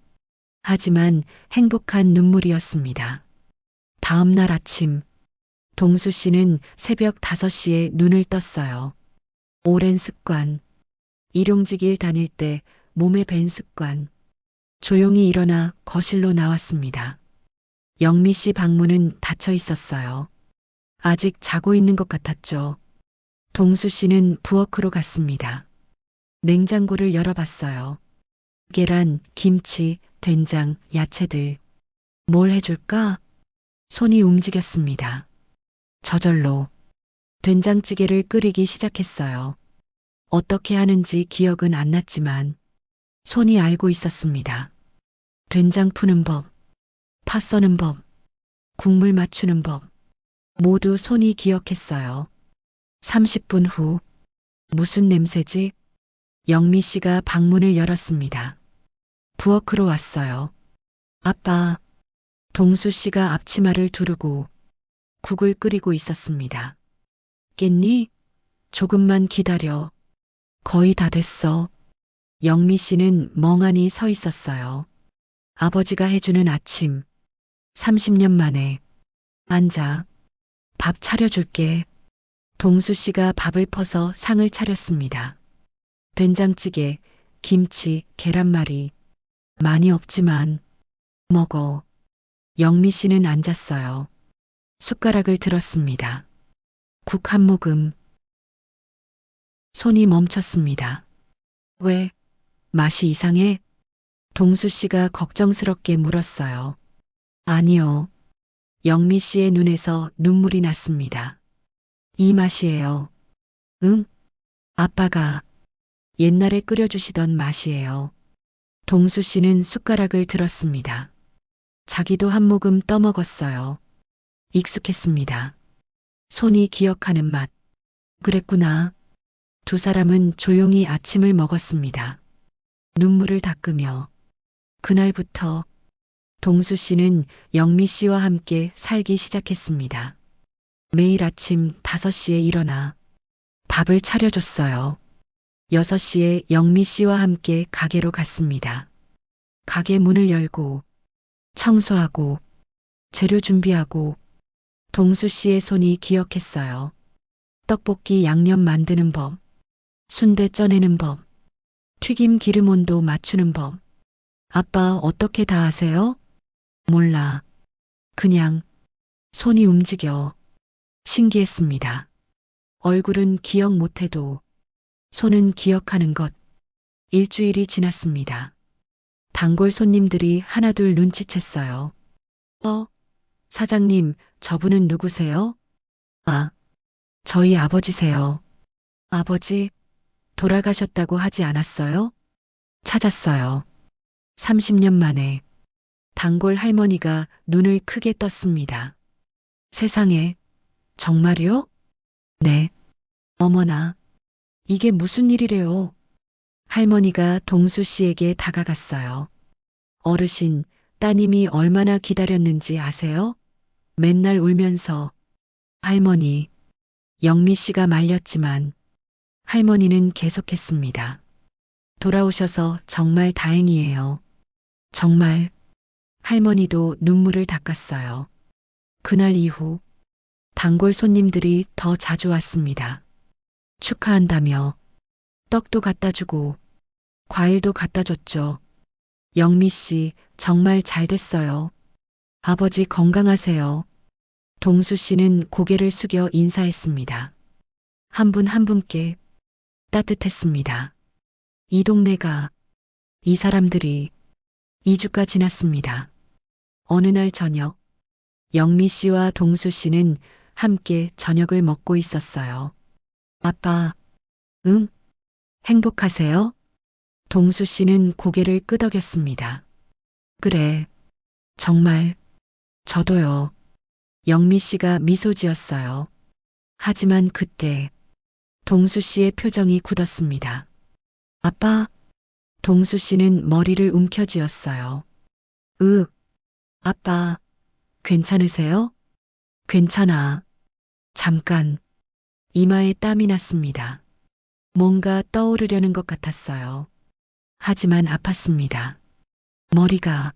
하지만 행복한 눈물이었습니다. 다음 날 아침, 동수 씨는 새벽 5시에 눈을 떴어요. 오랜 습관, 일용직일 다닐 때 몸에 밴 습관. 조용히 일어나 거실로 나왔습니다. 영미 씨 방문은 닫혀 있었어요. 아직 자고 있는 것 같았죠. 동수 씨는 부엌으로 갔습니다. 냉장고를 열어봤어요. 계란, 김치, 된장, 야채들. 뭘 해줄까? 손이 움직였습니다. 저절로 된장찌개를 끓이기 시작했어요. 어떻게 하는지 기억은 안 났지만 손이 알고 있었습니다. 된장 푸는 법, 파 써는 법, 국물 맞추는 법. 모두 손이 기억했어요. 30분 후, 무슨 냄새지? 영미 씨가 방문을 열었습니다. 부엌으로 왔어요. 아빠, 동수 씨가 앞치마를 두르고 국을 끓이고 있었습니다. 깼니? 조금만 기다려. 거의 다 됐어. 영미 씨는 멍하니 서 있었어요. 아버지가 해주는 아침. 30년 만에. 앉아. 밥 차려줄게. 동수 씨가 밥을 퍼서 상을 차렸습니다. 된장찌개, 김치, 계란말이. 많이 없지만 먹어. 영미 씨는 앉았어요. 숟가락을 들었습니다. 국 한 모금. 손이 멈췄습니다. 왜? 맛이 이상해? 동수 씨가 걱정스럽게 물었어요. 아니요. 영미 씨의 눈에서 눈물이 났습니다. 이 맛이에요. 응? 아빠가 옛날에 끓여주시던 맛이에요. 동수 씨는 숟가락을 들었습니다. 자기도 한 모금 떠먹었어요. 익숙했습니다. 손이 기억하는 맛. 그랬구나. 두 사람은 조용히 아침을 먹었습니다. 눈물을 닦으며. 그날부터 동수 씨는 영미 씨와 함께 살기 시작했습니다. 매일 아침 5시에 일어나 밥을 차려줬어요. 6시에 영미 씨와 함께 가게로 갔습니다. 가게 문을 열고 청소하고 재료 준비하고 동수 씨의 손이 기억했어요. 떡볶이 양념 만드는 법, 순대 쪄내는 법, 튀김 기름 온도 맞추는 법. 아빠 어떻게 다 아세요? 몰라. 그냥 손이 움직여. 신기했습니다. 얼굴은 기억 못해도 손은 기억하는 것. 일주일이 지났습니다. 단골 손님들이 하나둘 눈치챘어요. 사장님, 저분은 누구세요? 아, 저희 아버지세요. 아버지, 돌아가셨다고 하지 않았어요? 찾았어요. 30년 만에. 단골 할머니가 눈을 크게 떴습니다. 세상에, 정말요? 네. 어머나, 이게 무슨 일이래요? 할머니가 동수 씨에게 다가갔어요. 어르신, 따님이 얼마나 기다렸는지 아세요? 맨날 울면서. 할머니, 영미 씨가 말렸지만 할머니는 계속했습니다. 돌아오셔서 정말 다행이에요. 정말. 할머니도 눈물을 닦았어요. 그날 이후 단골 손님들이 더 자주 왔습니다. 축하한다며 떡도 갖다 주고 과일도 갖다 줬죠. 영미 씨 정말 잘 됐어요. 아버지 건강하세요. 동수 씨는 고개를 숙여 인사했습니다. 한 분 한 분께 따뜻했습니다. 이 동네가, 이 사람들이 2주가 지났습니다. 어느 날 저녁, 영미 씨와 동수 씨는 함께 저녁을 먹고 있었어요. 아빠, 응? 행복하세요? 동수 씨는 고개를 끄덕였습니다. 그래, 정말, 저도요. 영미 씨가 미소 지었어요. 하지만 그때 동수 씨의 표정이 굳었습니다. 아빠, 동수 씨는 머리를 움켜쥐었어요. 아빠, 괜찮으세요? 괜찮아. 잠깐, 이마에 땀이 났습니다. 뭔가 떠오르려는 것 같았어요. 하지만 아팠습니다. 머리가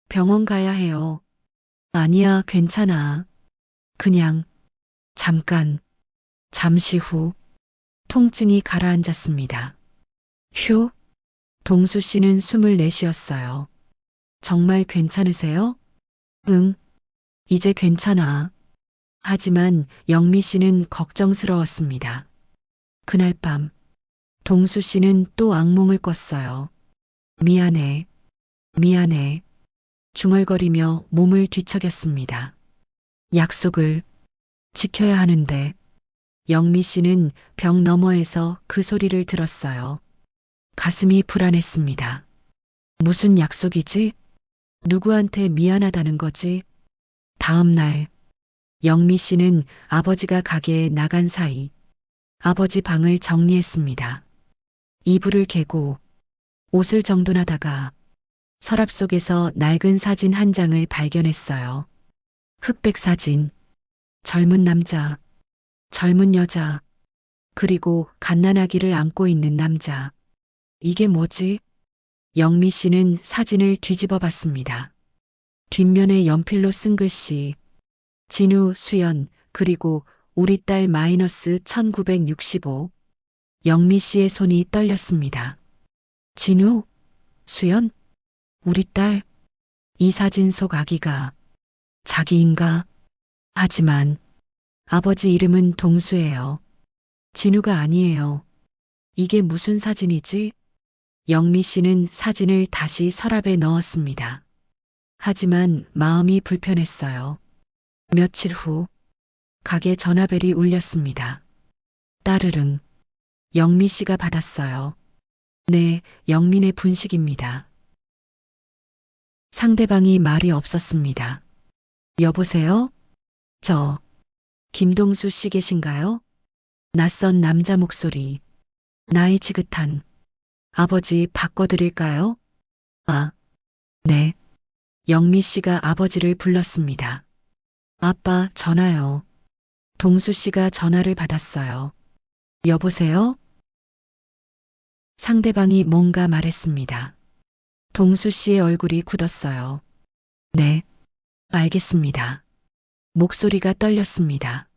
병원 가야 해요. 아니야, 괜찮아. 그냥 잠시 후 통증이 가라앉았습니다. 휴, 동수 씨는 숨을 내쉬었어요. 정말 괜찮으세요? 응, 이제 괜찮아. 하지만 영미 씨는 걱정스러웠습니다. 그날 밤, 동수 씨는 또 악몽을 꿨어요. 미안해, 미안해. 중얼거리며 몸을 뒤척였습니다. 약속을 지켜야 하는데, 영미 씨는 벽 너머에서 그 소리를 들었어요. 가슴이 불안했습니다. 무슨 약속이지? 누구한테 미안하다는 거지? 다음 날, 영미 씨는 아버지가 가게에 나간 사이 아버지 방을 정리했습니다. 이불을 개고 옷을 정돈하다가 서랍 속에서 낡은 사진 한 장을 발견했어요. 흑백 사진, 젊은 남자, 젊은 여자, 그리고 갓난아기를 안고 있는 남자. 이게 뭐지? 영미 씨는 사진을 뒤집어 봤습니다. 뒷면에 연필로 쓴 글씨, 진우, 수연, 그리고 우리 딸 마이너스 1965. 영미 씨의 손이 떨렸습니다. 진우? 수연? 우리 딸? 이 사진 속 아기가 자기인가? 하지만 아버지 이름은 동수예요. 진우가 아니에요. 이게 무슨 사진이지? 영미 씨는 사진을 다시 서랍에 넣었습니다. 하지만 마음이 불편했어요. 며칠 후 가게 전화벨이 울렸습니다. 따르릉. 영미 씨가 받았어요. 네, 영민의 분식입니다. 상대방이 말이 없었습니다. 여보세요? 저, 김동수 씨 계신가요? 낯선 남자 목소리. 나이 지긋한. 아버지 바꿔드릴까요? 아, 네. 영미 씨가 아버지를 불렀습니다. 아빠, 전화요. 동수 씨가 전화를 받았어요. 여보세요? 상대방이 뭔가 말했습니다. 동수 씨의 얼굴이 굳었어요. 네, 알겠습니다. 목소리가 떨렸습니다.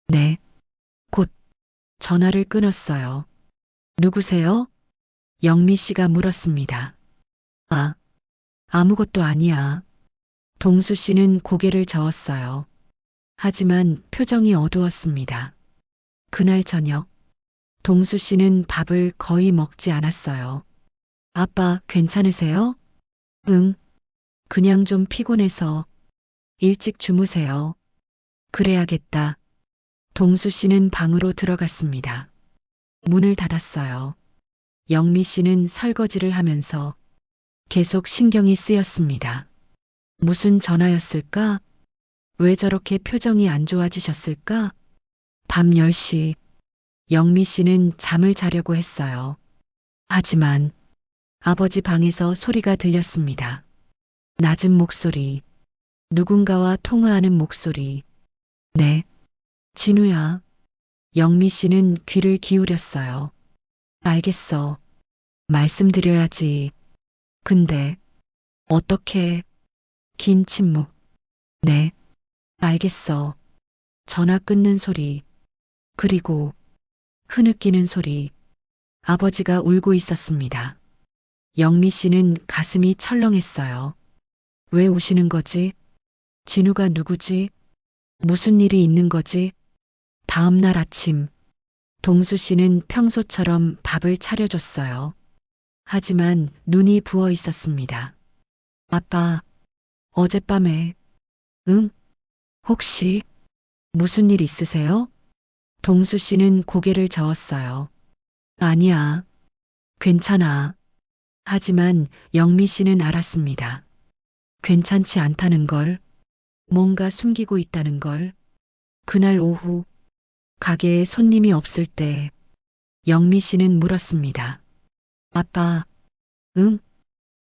네, 곧 전화를 끊었어요. 누구세요? 영미 씨가 물었습니다. 아, 아무것도 아니야. 동수 씨는 고개를 저었어요. 하지만 표정이 어두웠습니다. 그날 저녁, 동수 씨는 밥을 거의 먹지 않았어요. 아빠, 괜찮으세요? 응, 그냥 좀 피곤해서 일찍 주무세요. 그래야겠다. 동수 씨는 방으로 들어갔습니다. 문을 닫았어요. 영미 씨는 설거지를 하면서 계속 신경이 쓰였습니다. 무슨 전화였을까? 왜 저렇게 표정이 안 좋아지셨을까? 밤 10시, 영미 씨는 잠을 자려고 했어요. 하지만 아버지 방에서 소리가 들렸습니다. 낮은 목소리, 누군가와 통화하는 목소리. 네, 진우야. 영미 씨는 귀를 기울였어요. 알겠어. 말씀드려야지. 근데 어떻게? 긴 침묵. 네, 알겠어. 전화 끊는 소리. 그리고 흐느끼는 소리. 아버지가 울고 있었습니다. 영미 씨는 가슴이 철렁했어요. 왜 우시는 거지? 진우가 누구지? 무슨 일이 있는 거지? 다음 날 아침, 동수 씨는 평소처럼 밥을 차려줬어요. 하지만 눈이 부어 있었습니다. 아빠, 어젯밤에, 응? 혹시 무슨 일 있으세요? 동수 씨는 고개를 저었어요. 아니야, 괜찮아. 하지만 영미 씨는 알았습니다. 괜찮지 않다는 걸, 뭔가 숨기고 있다는 걸. 그날 오후 가게에 손님이 없을 때 영미 씨는 물었습니다. 아빠, 응?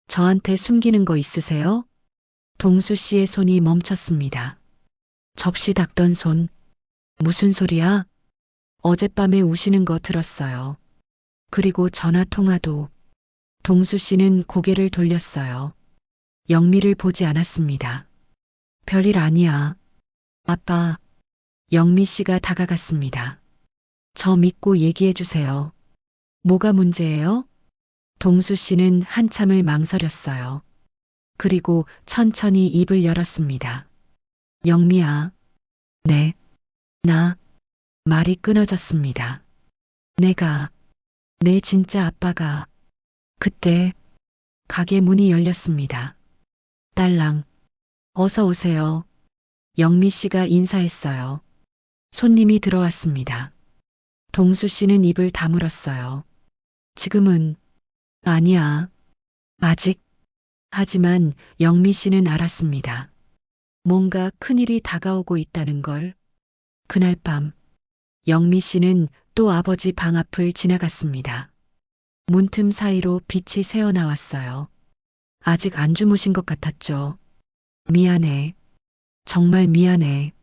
저한테 숨기는 거 있으세요? 동수 씨의 손이 멈췄습니다. 접시 닦던 손. 무슨 소리야? 어젯밤에 우시는 거 들었어요. 그리고 전화 통화도. 동수 씨는 고개를 돌렸어요. 영미를 보지 않았습니다. 별일 아니야. 아빠, 영미 씨가 다가갔습니다. 저 믿고 얘기해 주세요. 뭐가 문제예요? 동수 씨는 한참을 망설였어요. 그리고 천천히 입을 열었습니다. 영미야. 네. 나. 말이 끊어졌습니다. 내 진짜 아빠가. 그때 가게 문이 열렸습니다. 딸랑. 어서 오세요. 영미 씨가 인사했어요. 손님이 들어왔습니다. 동수 씨는 입을 다물었어요. 지금은 아니야. 아직. 하지만 영미 씨는 알았습니다. 뭔가 큰일이 다가오고 있다는 걸. 그날 밤 영미 씨는 또 아버지 방 앞을 지나갔습니다. 문틈 사이로 빛이 새어나왔어요. 아직 안 주무신 것 같았죠. 미안해. 정말 미안해.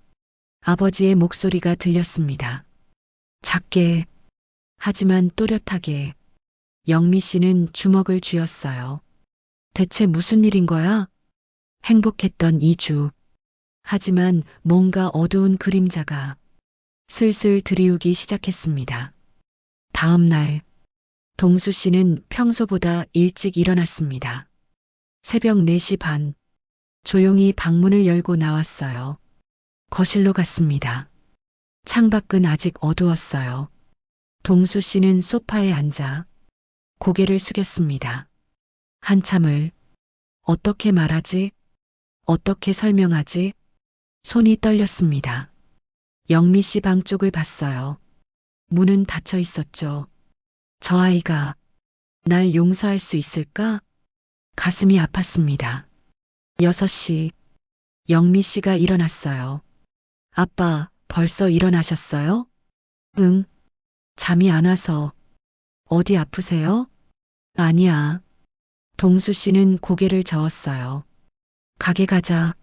아버지의 목소리가 들렸습니다. 작게, 하지만 또렷하게. 영미 씨는 주먹을 쥐었어요. 대체 무슨 일인 거야? 행복했던 2주. 하지만 뭔가 어두운 그림자가 슬슬 들이우기 시작했습니다. 다음 날, 동수 씨는 평소보다 일찍 일어났습니다. 새벽 4시 반, 조용히 방문을 열고 나왔어요. 거실로 갔습니다. 창밖은 아직 어두웠어요. 동수 씨는 소파에 앉아 고개를 숙였습니다. 한참을 어떻게 말하지? 어떻게 설명하지? 손이 떨렸습니다. 영미 씨 방 쪽을 봤어요. 문은 닫혀 있었죠. 저 아이가 날 용서할 수 있을까? 가슴이 아팠습니다. 6시, 영미 씨가 일어났어요. 아빠, 벌써 일어나셨어요? 응, 잠이 안 와서. 어디 아프세요? 아니야. 동수 씨는 고개를 저었어요. 가게 가자.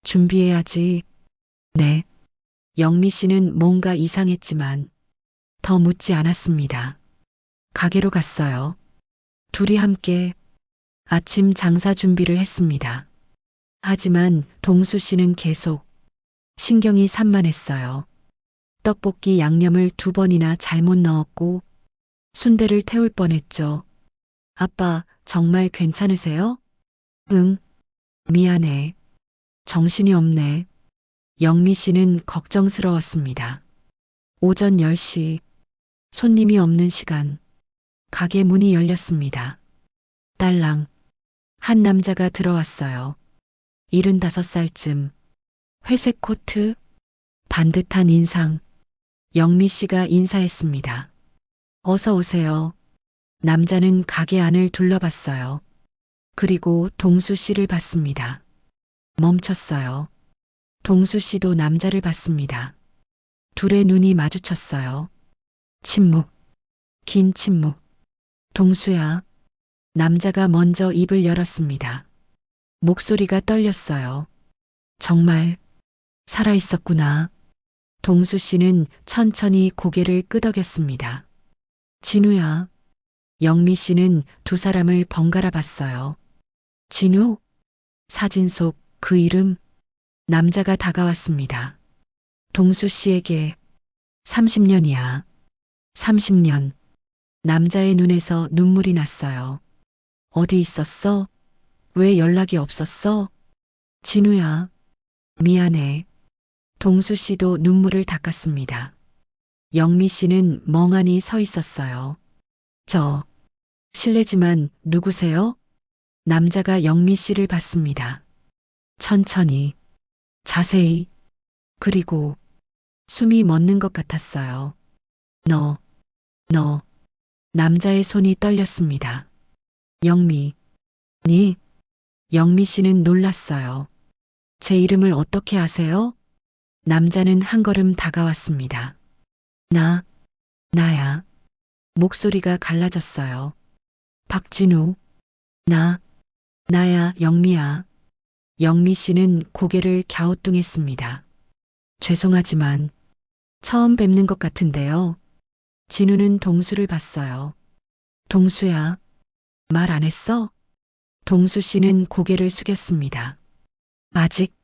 준비해야지. 네. 영미 씨는 뭔가 이상했지만 더 묻지 않았습니다. 가게로 갔어요. 둘이 함께 아침 장사 준비를 했습니다. 하지만 동수 씨는 계속 신경이 산만했어요. 떡볶이 양념을 2번이나 잘못 넣었고 순대를 태울 뻔했죠. 아빠, 정말 괜찮으세요? 응, 미안해. 정신이 없네. 영미 씨는 걱정스러웠습니다. 오전 10시, 손님이 없는 시간, 가게 문이 열렸습니다. 딸랑, 한 남자가 들어왔어요. 75살쯤, 회색 코트, 반듯한 인상. 영미 씨가 인사했습니다. 어서 오세요. 남자는 가게 안을 둘러봤어요. 그리고 동수 씨를 봤습니다. 멈췄어요. 동수 씨도 남자를 봤습니다. 둘의 눈이 마주쳤어요. 침묵, 긴 침묵. 동수야. 남자가 먼저 입을 열었습니다. 목소리가 떨렸어요. 정말 살아있었구나. 동수 씨는 천천히 고개를 끄덕였습니다. 진우야. 영미 씨는 두 사람을 번갈아 봤어요. 진우? 사진 속 그 이름? 남자가 다가왔습니다. 동수 씨에게 30년이야. 30년. 남자의 눈에서 눈물이 났어요. 어디 있었어? 왜 연락이 없었어? 진우야. 미안해. 동수 씨도 눈물을 닦았습니다. 영미 씨는 멍하니 서 있었어요. 실례지만 누구세요? 남자가 영미 씨를 봤습니다. 천천히, 자세히, 그리고 숨이 멎는 것 같았어요. 너. 남자의 손이 떨렸습니다. 영미. 니? 영미 씨는 놀랐어요. 제 이름을 어떻게 아세요? 남자는 한 걸음 다가왔습니다. 나야. 목소리가 갈라졌어요. 박진우. 나야, 영미야. 영미 씨는 고개를 갸우뚱했습니다. 죄송하지만 처음 뵙는 것 같은데요. 진우는 동수를 봤어요. 동수야, 말 안 했어? 동수 씨는 고개를 숙였습니다. 아직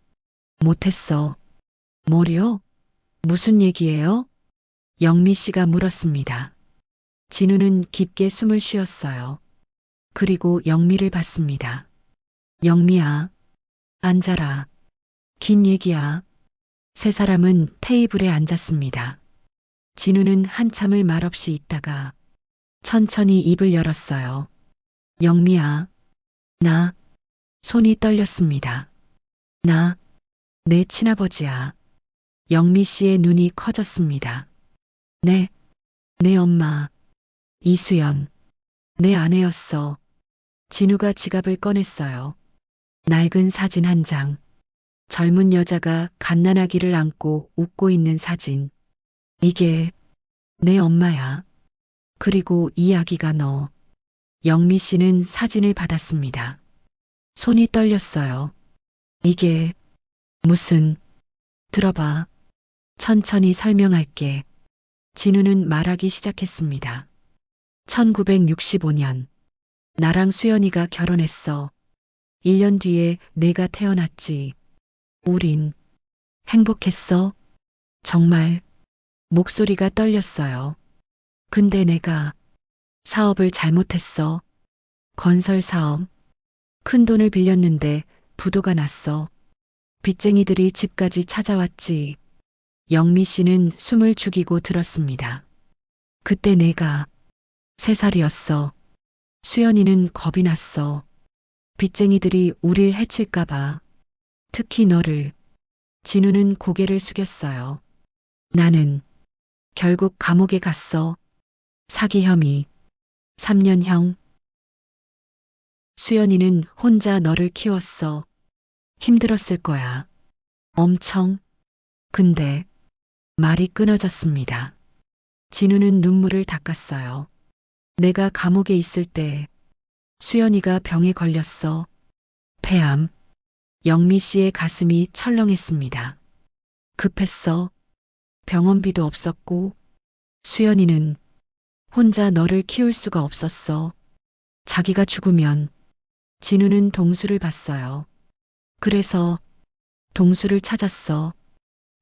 못했어. 뭐요? 무슨 얘기예요? 영미 씨가 물었습니다. 진우는 깊게 숨을 쉬었어요. 그리고 영미를 봤습니다. 영미야, 앉아라. 긴 얘기야. 세 사람은 테이블에 앉았습니다. 진우는 한참을 말없이 있다가 천천히 입을 열었어요. 영미야, 나, 손이 떨렸습니다. 내 친아버지야. 영미 씨의 눈이 커졌습니다. 내 엄마, 이수연, 내 아내였어. 진우가 지갑을 꺼냈어요. 낡은 사진 한 장. 젊은 여자가 갓난아기를 안고 웃고 있는 사진. 이게 내 엄마야. 그리고 이 아기가 너. 영미 씨는 사진을 받았습니다. 손이 떨렸어요. 이게 무슨, 들어봐. 천천히 설명할게. 진우는 말하기 시작했습니다. 1965년. 나랑 수연이가 결혼했어. 1년 뒤에 내가 태어났지. 우린 행복했어. 정말. 목소리가 떨렸어요. 근데 내가 사업을 잘못했어. 건설 사업. 큰 돈을 빌렸는데 부도가 났어. 빚쟁이들이 집까지 찾아왔지. 영미 씨는 숨을 죽이고 들었습니다. 그때 내가 3살이었어. 수연이는 겁이 났어. 빚쟁이들이 우릴 해칠까봐. 특히 너를. 진우는 고개를 숙였어요. 나는 결국 감옥에 갔어. 사기 혐의. 3년형. 수연이는 혼자 너를 키웠어. 힘들었을 거야. 엄청. 근데 말이 끊어졌습니다. 진우는 눈물을 닦았어요. 내가 감옥에 있을 때 수연이가 병에 걸렸어. 폐암. 영미 씨의 가슴이 철렁했습니다. 급했어. 병원비도 없었고 수연이는 혼자 너를 키울 수가 없었어. 자기가 죽으면. 진우는 동수를 봤어요. 그래서 동수를 찾았어.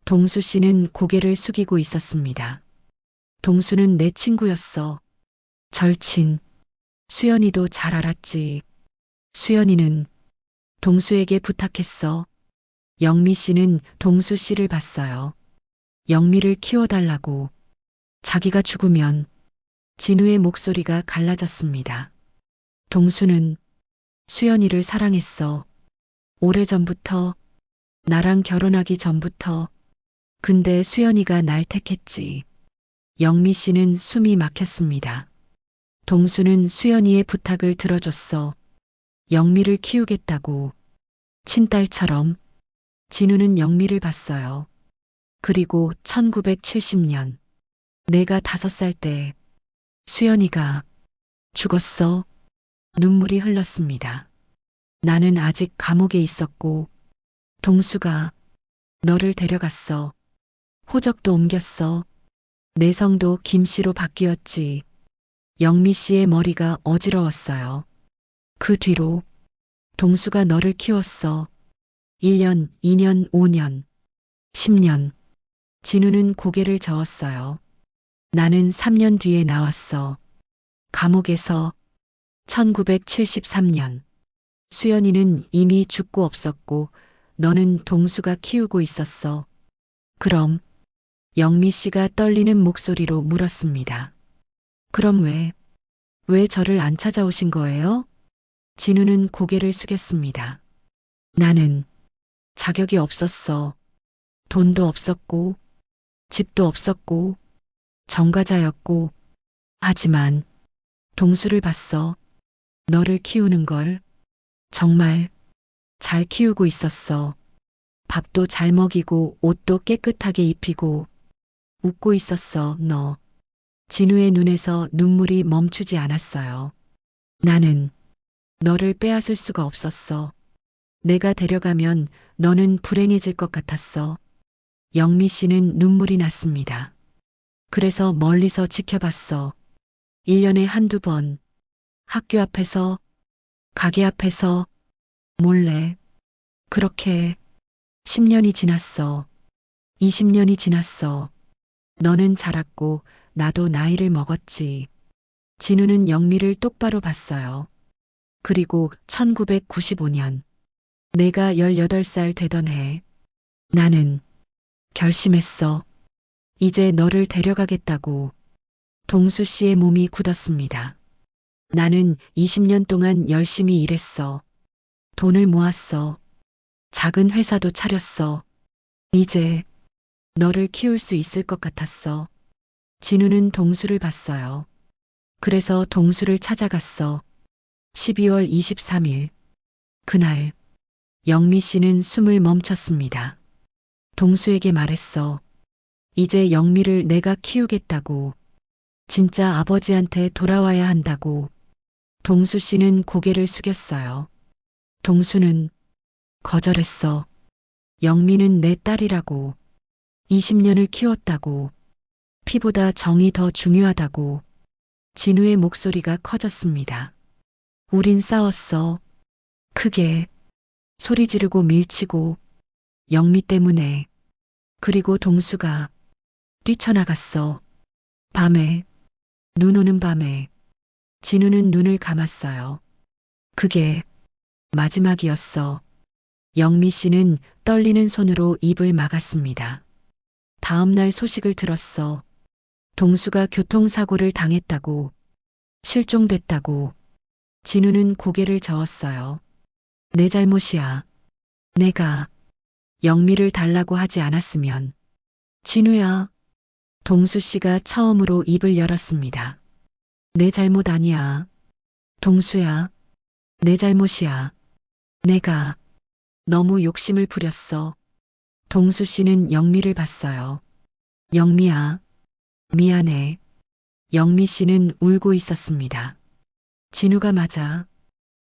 동수 씨는 고개를 숙이고 있었습니다. 동수는 내 친구였어. 절친. 수연이도 잘 알았지. 수연이는 동수에게 부탁했어. 영미 씨는 동수 씨를 봤어요. 영미를 키워달라고. 자기가 죽으면. 진우의 목소리가 갈라졌습니다. 동수는 수연이를 사랑했어. 오래전부터. 나랑 결혼하기 전부터. 근데 수연이가 날 택했지. 영미 씨는 숨이 막혔습니다. 동수는 수연이의 부탁을 들어줬어. 영미를 키우겠다고. 친딸처럼. 진우는 영미를 봤어요. 그리고 1970년. 내가 5살 때 수연이가 죽었어. 눈물이 흘렀습니다. 나는 아직 감옥에 있었고 동수가 너를 데려갔어. 호적도 옮겼어. 내성도 김씨로 바뀌었지. 영미 씨의 머리가 어지러웠어요. 그 뒤로 동수가 너를 키웠어. 1년, 2년, 5년, 10년. 진우는 고개를 저었어요. 나는 3년 뒤에 나왔어. 감옥에서. 1973년. 수연이는 이미 죽고 없었고 너는 동수가 키우고 있었어. 그럼. 영미 씨가 떨리는 목소리로 물었습니다. 그럼 왜 저를 안 찾아오신 거예요? 진우는 고개를 숙였습니다. 나는 자격이 없었어. 돈도 없었고, 집도 없었고, 정과자였고, 하지만 동수를 봤어. 너를 키우는 걸. 정말 잘 키우고 있었어. 밥도 잘 먹이고 옷도 깨끗하게 입히고 웃고 있었어, 너. 진우의 눈에서 눈물이 멈추지 않았어요. 나는 너를 빼앗을 수가 없었어. 내가 데려가면 너는 불행해질 것 같았어. 영미 씨는 눈물이 났습니다. 그래서 멀리서 지켜봤어. 1년에 한두 번. 학교 앞에서, 가게 앞에서, 몰래. 그렇게 10년이 지났어. 20년이 지났어. 너는 자랐고 나도 나이를 먹었지. 진우는 영미를 똑바로 봤어요. 그리고 1995년. 내가 18살 되던 해. 나는 결심했어. 이제 너를 데려가겠다고. 동수 씨의 몸이 굳었습니다. 나는 20년 동안 열심히 일했어. 돈을 모았어. 작은 회사도 차렸어. 이제 너를 키울 수 있을 것 같았어. 진우는 동수를 봤어요. 그래서 동수를 찾아갔어. 12월 23일. 그날 영미 씨는 숨을 멈췄습니다. 동수에게 말했어. 이제 영미를 내가 키우겠다고. 진짜 아버지한테 돌아와야 한다고. 동수 씨는 고개를 숙였어요. 동수는 거절했어. 영미는 내 딸이라고. 20년을 키웠다고. 피보다 정이 더 중요하다고. 진우의 목소리가 커졌습니다. 우린 싸웠어. 크게. 소리 지르고 밀치고. 영미 때문에. 그리고 동수가 뛰쳐나갔어. 밤에. 눈 오는 밤에. 진우는 눈을 감았어요. 그게 마지막이었어. 영미 씨는 떨리는 손으로 입을 막았습니다. 다음 날 소식을 들었어. 동수가 교통사고를 당했다고. 실종됐다고. 진우는 고개를 저었어요. 내 잘못이야. 내가 영미를 달라고 하지 않았으면. 진우야. 동수 씨가 처음으로 입을 열었습니다. 내 잘못 아니야. 동수야. 내 잘못이야. 내가 너무 욕심을 부렸어. 동수 씨는 영미를 봤어요. 영미야. 미안해. 영미 씨는 울고 있었습니다. 진우가 맞아.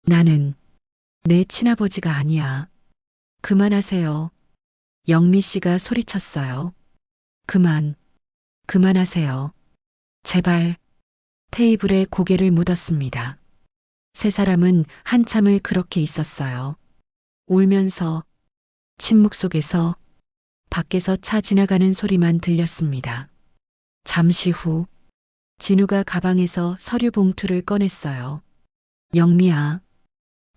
나는 내 친아버지가 아니야. 그만하세요. 영미 씨가 소리쳤어요. 그만하세요. 제발. 테이블에 고개를 묻었습니다. 세 사람은 한참을 그렇게 있었어요. 울면서 침묵 속에서 밖에서 차 지나가는 소리만 들렸습니다. 잠시 후 진우가 가방에서 서류 봉투를 꺼냈어요. 영미야.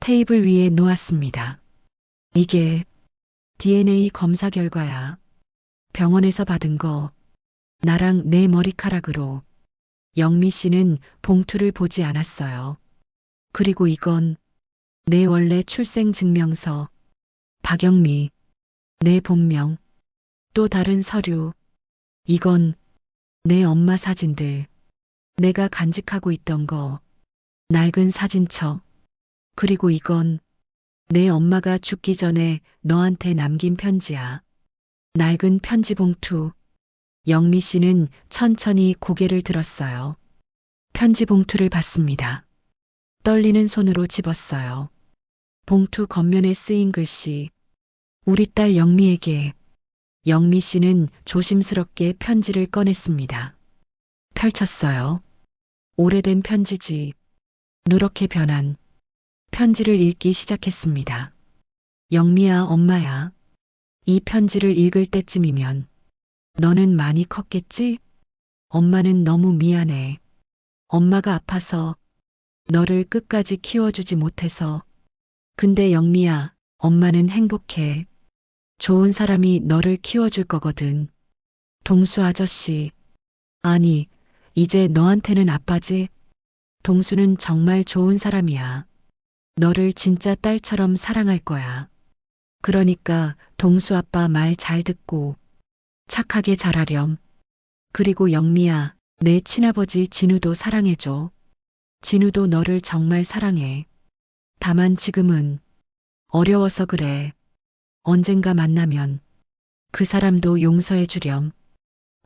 테이블 위에 놓았습니다. 이게 DNA 검사 결과야. 병원에서 받은 거. 나랑 내 머리카락으로. 영미 씨는 봉투를 보지 않았어요. 그리고 이건 내 원래 출생증명서. 박영미. 내 본명. 또 다른 서류. 이건 내 엄마 사진들. 내가 간직하고 있던 거. 낡은 사진첩. 그리고 이건 내 엄마가 죽기 전에 너한테 남긴 편지야. 낡은 편지 봉투. 영미 씨는 천천히 고개를 들었어요. 편지 봉투를 받습니다. 떨리는 손으로 집었어요. 봉투 겉면에 쓰인 글씨. 우리 딸 영미에게. 영미 씨는 조심스럽게 편지를 꺼냈습니다. 펼쳤어요. 오래된 편지지. 누렇게 변한. 편지를 읽기 시작했습니다. 영미야, 엄마야. 이 편지를 읽을 때쯤이면 너는 많이 컸겠지? 엄마는 너무 미안해. 엄마가 아파서 너를 끝까지 키워주지 못해서. 근데 영미야, 엄마는 행복해. 좋은 사람이 너를 키워줄 거거든. 동수 아저씨. 아니, 이제 너한테는 아빠지? 동수는 정말 좋은 사람이야. 너를 진짜 딸처럼 사랑할 거야. 그러니까 동수 아빠 말 잘 듣고 착하게 자라렴. 그리고 영미야, 내 친아버지 진우도 사랑해줘. 진우도 너를 정말 사랑해. 다만 지금은 어려워서 그래. 언젠가 만나면 그 사람도 용서해 주렴.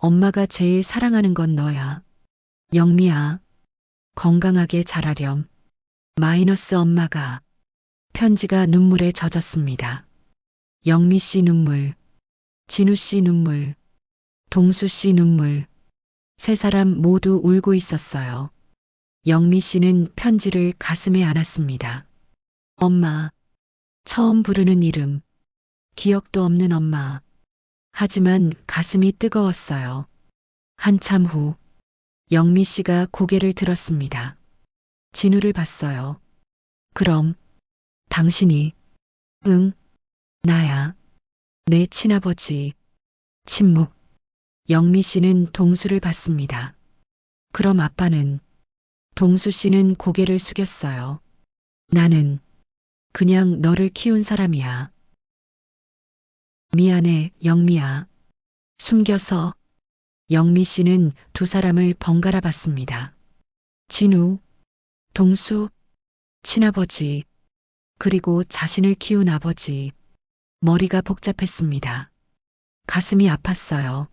엄마가 제일 사랑하는 건 너야. 영미야, 건강하게 자라렴. 마이너스 엄마가. 편지가 눈물에 젖었습니다. 영미 씨 눈물, 진우 씨 눈물, 동수 씨 눈물. 세 사람 모두 울고 있었어요. 영미 씨는 편지를 가슴에 안았습니다. 엄마, 처음 부르는 이름, 기억도 없는 엄마. 하지만 가슴이 뜨거웠어요. 한참 후, 영미 씨가 고개를 들었습니다. 진우를 봤어요. 그럼, 당신이, 응, 나야, 내 친아버지. 침묵. 영미 씨는 동수를 봤습니다. 그럼 아빠는? 동수 씨는 고개를 숙였어요. 나는 그냥 너를 키운 사람이야. 미안해, 영미야. 숨겨서. 영미 씨는 두 사람을 번갈아 봤습니다. 진우, 동수, 친아버지, 그리고 자신을 키운 아버지. 머리가 복잡했습니다. 가슴이 아팠어요.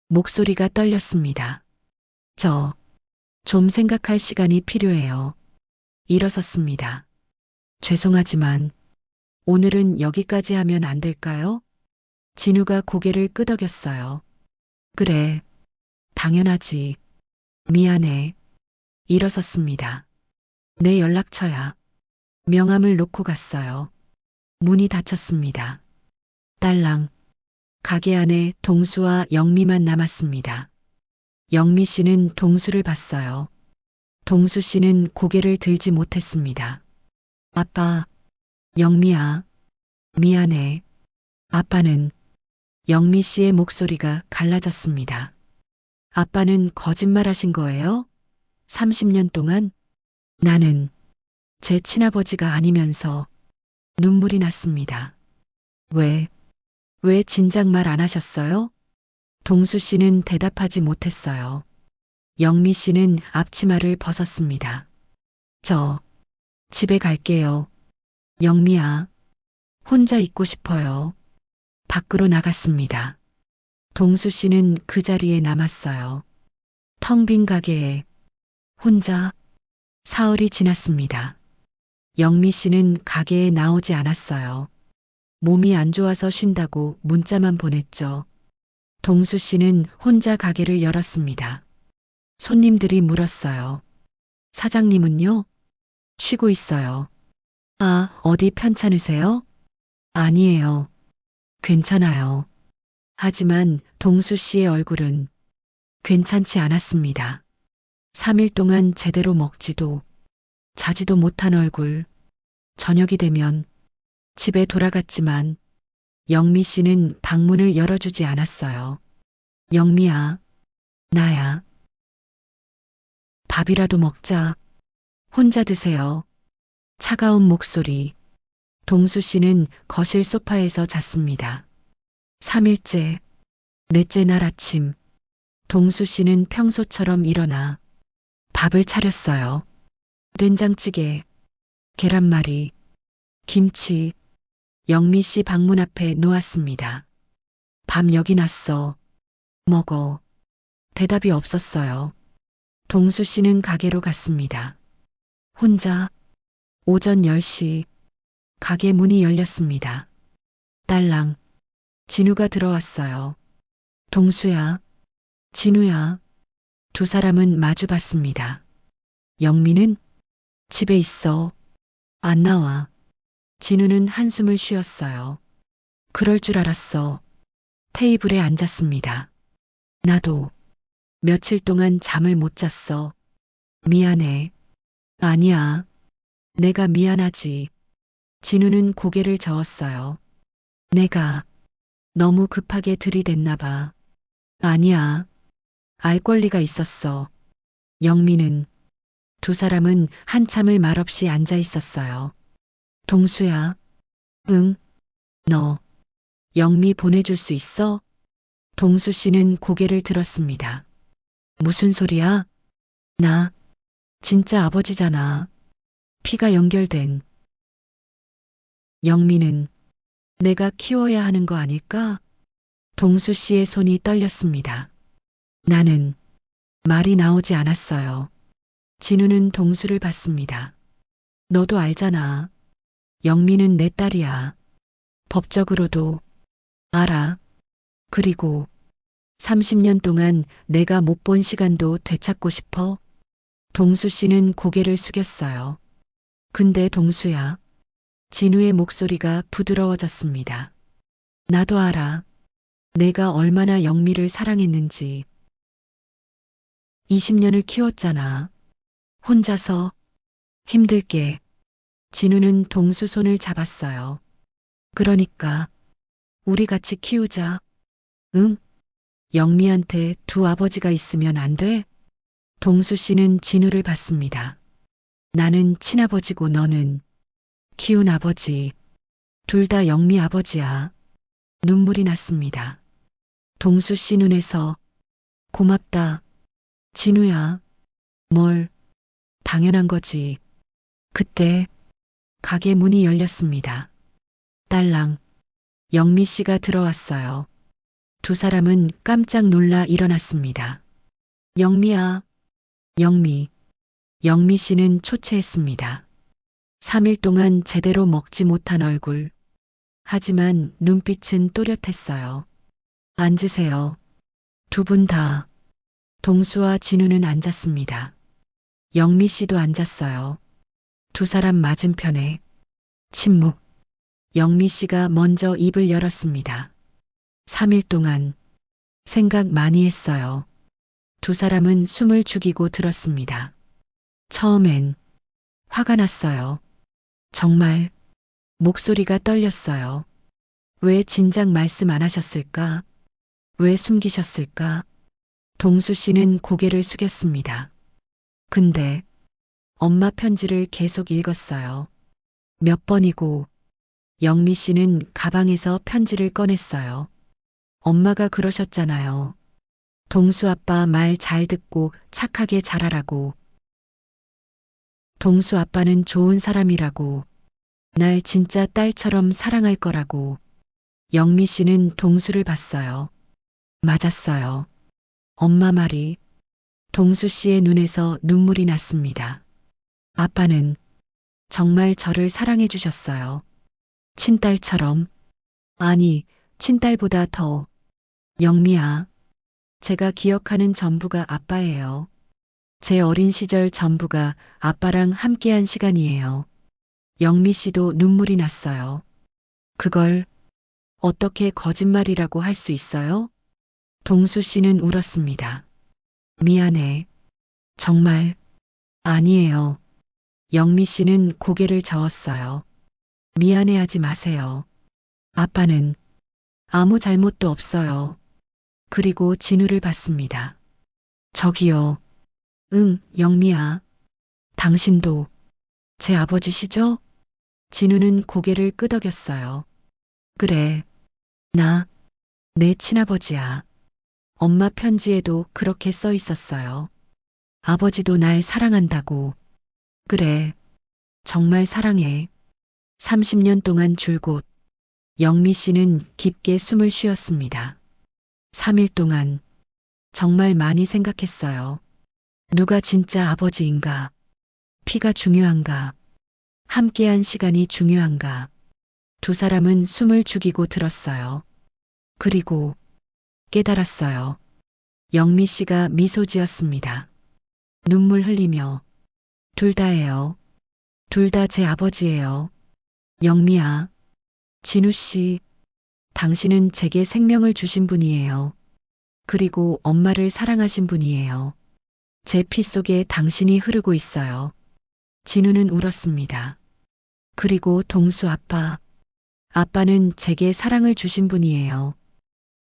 목소리가 떨렸습니다. 좀 생각할 시간이 필요해요. 일어섰습니다. 죄송하지만 오늘은 여기까지 하면 안 될까요? 진우가 고개를 끄덕였어요. 그래, 당연하지. 미안해. 일어섰습니다. 내 연락처야. 명함을 놓고 갔어요. 문이 닫혔습니다. 딸랑. 가게 안에 동수와 영미만 남았습니다. 영미 씨는 동수를 봤어요. 동수 씨는 고개를 들지 못했습니다. 아빠, 영미야, 미안해. 아빠는. 영미 씨의 목소리가 갈라졌습니다. 아빠는 거짓말하신 거예요? 30년 동안? 나는 제 친아버지가 아니면서. 눈물이 났습니다. 왜 진작 말 안 하셨어요? 동수 씨는 대답하지 못했어요. 영미 씨는 앞치마를 벗었습니다. 집에 갈게요. 영미야, 혼자 있고 싶어요. 밖으로 나갔습니다. 동수 씨는 그 자리에 남았어요. 텅 빈 가게에 혼자. 사흘이 지났습니다. 영미 씨는 가게에 나오지 않았어요. 몸이 안 좋아서 쉰다고 문자만 보냈죠. 동수 씨는 혼자 가게를 열었습니다. 손님들이 물었어요. 사장님은요? 쉬고 있어요. 아, 어디 편찮으세요? 아니에요. 괜찮아요. 하지만 동수 씨의 얼굴은 괜찮지 않았습니다. 3일 동안 제대로 먹지도 자지도 못한 얼굴. 저녁이 되면 집에 돌아갔지만 영미 씨는 방문을 열어주지 않았어요. 영미야, 나야. 밥이라도 먹자. 혼자 드세요. 차가운 목소리. 동수 씨는 거실 소파에서 잤습니다. 3일째, 넷째 날 아침, 동수 씨는 평소처럼 일어나 밥을 차렸어요. 된장찌개, 계란말이, 김치. 영미 씨 방문 앞에 놓았습니다. 밥 여기 놨어. 먹어. 대답이 없었어요. 동수 씨는 가게로 갔습니다. 혼자. 오전 10시. 가게 문이 열렸습니다. 딸랑. 진우가 들어왔어요. 동수야. 진우야. 두 사람은 마주 봤습니다. 영미는 집에 있어. 안 나와. 진우는 한숨을 쉬었어요. 그럴 줄 알았어. 테이블에 앉았습니다. 나도 며칠 동안 잠을 못 잤어. 미안해. 아니야. 내가 미안하지. 진우는 고개를 저었어요. 내가 너무 급하게 들이댔나 봐. 아니야. 알 권리가 있었어. 영미는. 두 사람은 한참을 말없이 앉아 있었어요. 동수야. 응. 너 영미 보내줄 수 있어? 동수 씨는 고개를 들었습니다. 무슨 소리야? 나 진짜 아버지잖아. 피가 연결된. 영미는. 내가 키워야 하는 거 아닐까? 동수 씨의 손이 떨렸습니다. 나는 말이 나오지 않았어요. 진우는 동수를 봤습니다. 너도 알잖아. 영미는 내 딸이야. 법적으로도 알아. 그리고 30년 동안 내가 못 본 시간도 되찾고 싶어. 동수 씨는 고개를 숙였어요. 근데 동수야. 진우의 목소리가 부드러워졌습니다. 나도 알아. 내가 얼마나 영미를 사랑했는지. 20년을 키웠잖아. 혼자서 힘들게. 진우는 동수 손을 잡았어요. 그러니까 우리 같이 키우자. 응? 영미한테 두 아버지가 있으면 안 돼? 동수 씨는 진우를 봤습니다. 나는 친아버지고 너는 키운 아버지. 둘 다 영미 아버지야. 눈물이 났습니다. 동수 씨 눈에서 고맙다. 진우야. 뭘? 당연한 거지. 그때 가게 문이 열렸습니다. 딸랑 영미 씨가 들어왔어요. 두 사람은 깜짝 놀라 일어났습니다. 영미야. 영미. 영미 씨는 초췌했습니다. 3일 동안 제대로 먹지 못한 얼굴. 하지만 눈빛은 또렷했어요. 앉으세요. 두 분 다. 동수와 진우는 앉았습니다. 영미 씨도 앉았어요. 두 사람 맞은편에. 침묵. 영미 씨가 먼저 입을 열었습니다. 3일 동안 생각 많이 했어요. 두 사람은 숨을 죽이고 들었습니다. 처음엔 화가 났어요. 정말 목소리가 떨렸어요. 왜 진작 말씀 안 하셨을까? 왜 숨기셨을까? 동수 씨는 고개를 숙였습니다. 근데 엄마 편지를 계속 읽었어요. 몇 번이고 영미 씨는 가방에서 편지를 꺼냈어요. 엄마가 그러셨잖아요. 동수 아빠 말 잘 듣고 착하게 자라라고. 동수 아빠는 좋은 사람이라고. 날 진짜 딸처럼 사랑할 거라고. 영미 씨는 동수를 봤어요. 맞았어요. 엄마 말이. 동수 씨의 눈에서 눈물이 났습니다. 아빠는 정말 저를 사랑해 주셨어요. 친딸처럼. 아니, 친딸보다 더. 영미야. 제가 기억하는 전부가 아빠예요. 제 어린 시절 전부가 아빠랑 함께한 시간이에요. 영미 씨도 눈물이 났어요. 그걸 어떻게 거짓말이라고 할 수 있어요? 동수 씨는 울었습니다. 미안해. 정말 아니에요. 영미 씨는 고개를 저었어요. 미안해하지 마세요. 아빠는 아무 잘못도 없어요. 그리고 진우를 봤습니다. 저기요. 응, 영미야. 당신도 제 아버지시죠? 진우는 고개를 끄덕였어요. 그래. 나, 내 친아버지야. 엄마 편지에도 그렇게 써 있었어요. 아버지도 날 사랑한다고. 그래. 정말 사랑해. 30년 동안 줄곧. 영미 씨는 깊게 숨을 쉬었습니다. 3일 동안 정말 많이 생각했어요. 누가 진짜 아버지인가? 피가 중요한가? 함께한 시간이 중요한가? 두 사람은 숨을 죽이고 들었어요. 그리고 깨달았어요. 영미 씨가 미소 지었습니다. 눈물 흘리며. 둘 다예요. 둘 다 제 아버지예요. 영미야. 진우 씨. 당신은 제게 생명을 주신 분이에요. 그리고 엄마를 사랑하신 분이에요. 제 피 속에 당신이 흐르고 있어요. 진우는 울었습니다. 그리고 동수 아빠. 아빠는 제게 사랑을 주신 분이에요.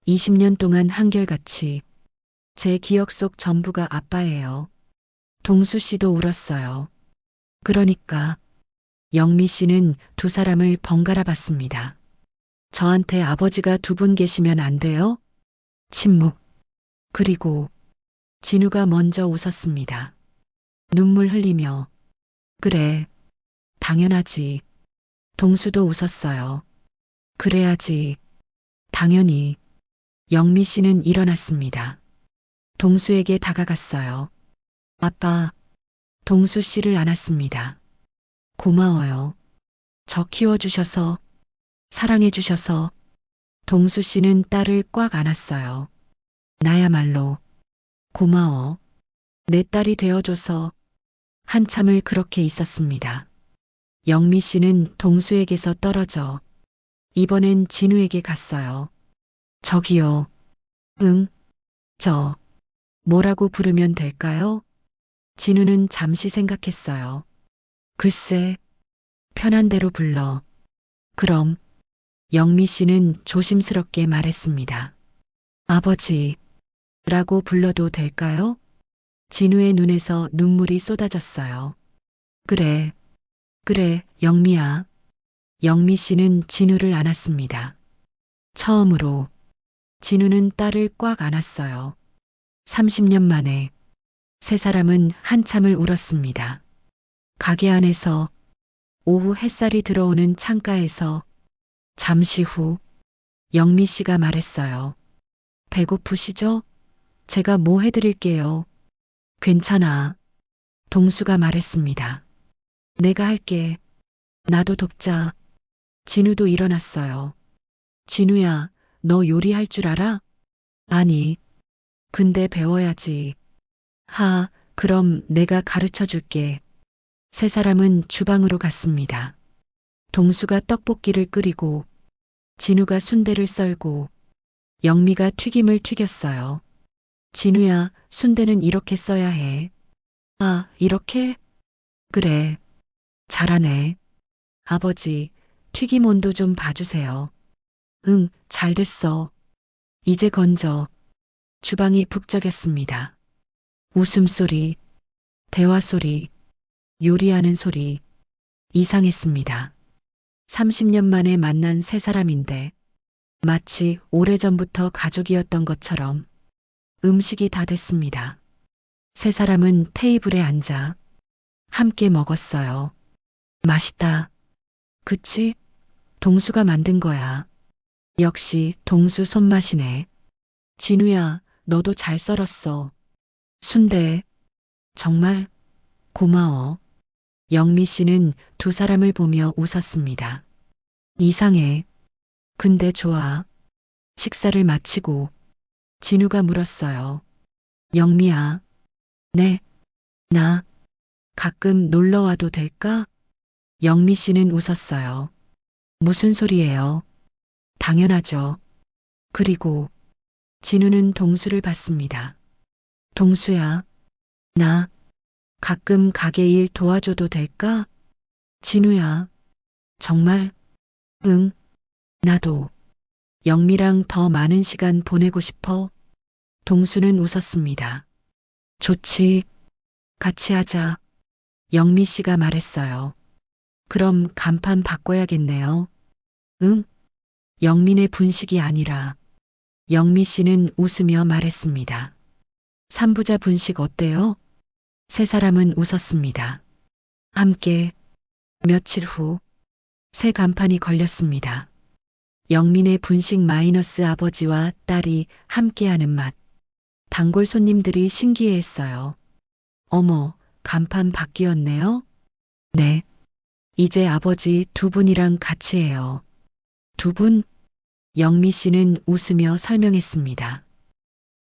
20년 동안 한결같이. 제 기억 속 전부가 아빠예요. 동수 씨도 울었어요. 그러니까 영미 씨는 두 사람을 번갈아 봤습니다. 저한테 아버지가 두 분 계시면 안 돼요? 침묵. 그리고 진우가 먼저 웃었습니다. 눈물 흘리며. 그래. 당연하지. 동수도 웃었어요. 그래야지. 당연히. 영미 씨는 일어났습니다. 동수에게 다가갔어요. 아빠, 동수 씨를 안았습니다. 고마워요. 저 키워주셔서, 사랑해주셔서. 동수 씨는 딸을 꽉 안았어요. 나야말로 고마워. 내 딸이 되어줘서. 한참을 그렇게 있었습니다. 영미 씨는 동수에게서 떨어져 이번엔 진우에게 갔어요. 저기요. 응, 저 뭐라고 부르면 될까요? 진우는 잠시 생각했어요. 글쎄, 편한 대로 불러. 그럼 영미 씨는 조심스럽게 말했습니다. 아버지라고 불러도 될까요? 진우의 눈에서 눈물이 쏟아졌어요. 그래, 그래, 영미야. 영미 씨는 진우를 안았습니다. 처음으로 진우는 딸을 꽉 안았어요. 30년 만에 세 사람은 한참을 울었습니다. 가게 안에서, 오후 햇살이 들어오는 창가에서. 잠시 후 영미 씨가 말했어요. 배고프시죠? 제가 뭐 해드릴게요. 괜찮아. 동수가 말했습니다. 내가 할게. 나도 돕자. 진우도 일어났어요. 진우야, 너 요리할 줄 알아? 아니, 근데 배워야지. 그럼 내가 가르쳐 줄게. 세 사람은 주방으로 갔습니다. 동수가 떡볶이를 끓이고, 진우가 순대를 썰고, 영미가 튀김을 튀겼어요. 진우야, 순대는 이렇게 써야 해. 아, 이렇게? 그래. 잘하네. 아버지, 튀김 온도 좀 봐주세요. 응, 잘 됐어. 이제 건져. 주방이 북적였습니다. 웃음소리, 대화소리, 요리하는 소리. 이상했습니다. 30년 만에 만난 세 사람인데 마치 오래전부터 가족이었던 것처럼. 음식이 다 됐습니다. 세 사람은 테이블에 앉아 함께 먹었어요. 맛있다. 그치? 동수가 만든 거야. 역시 동수 손맛이네. 진우야, 너도 잘 썰었어. 순대. 정말 고마워. 영미 씨는 두 사람을 보며 웃었습니다. 이상해. 근데 좋아. 식사를 마치고 진우가 물었어요. 영미야. 네. 나 가끔 놀러 와도 될까? 영미 씨는 웃었어요. 무슨 소리예요? 당연하죠. 그리고 진우는 동수를 봤습니다. 동수야, 나 가끔 가게 일 도와줘도 될까? 진우야, 정말? 응, 나도. 영미랑 더 많은 시간 보내고 싶어. 동수는 웃었습니다. 좋지, 같이 하자. 영미 씨가 말했어요. 그럼 간판 바꿔야겠네요. 응? 영민의 분식이 아니라 영미 씨는 웃으며 말했습니다. 삼부자 분식 어때요? 세 사람은 웃었습니다. 함께. 며칠 후 새 간판이 걸렸습니다. 영민의 분식 마이너스 아버지와 딸이 함께하는 맛. 단골 손님들이 신기해했어요. 어머, 간판 바뀌었네요? 네. 이제 아버지 두 분이랑 같이 해요. 두 분? 영미 씨는 웃으며 설명했습니다.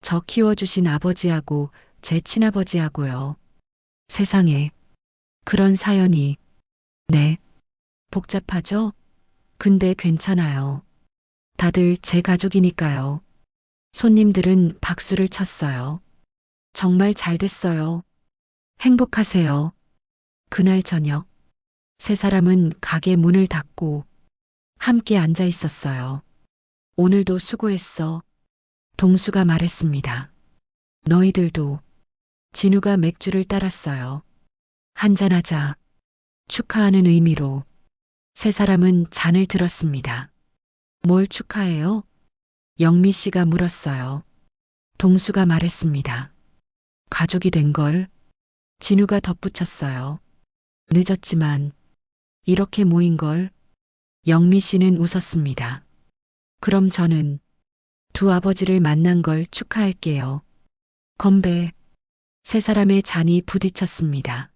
저 키워주신 아버지하고 제 친아버지하고요. 세상에, 그런 사연이. 네. 복잡하죠? 근데 괜찮아요. 다들 제 가족이니까요. 손님들은 박수를 쳤어요. 정말 잘 됐어요. 행복하세요. 그날 저녁, 세 사람은 가게 문을 닫고 함께 앉아 있었어요. 오늘도 수고했어. 동수가 말했습니다. 너희들도. 진우가 맥주를 따랐어요. 한잔하자. 축하하는 의미로. 세 사람은 잔을 들었습니다. 뭘 축하해요? 영미 씨가 물었어요. 동수가 말했습니다. 가족이 된 걸. 진우가 덧붙였어요. 늦었지만 이렇게 모인 걸. 영미 씨는 웃었습니다. 그럼 저는 두 아버지를 만난 걸 축하할게요. 건배. 세 사람의 잔이 부딪혔습니다.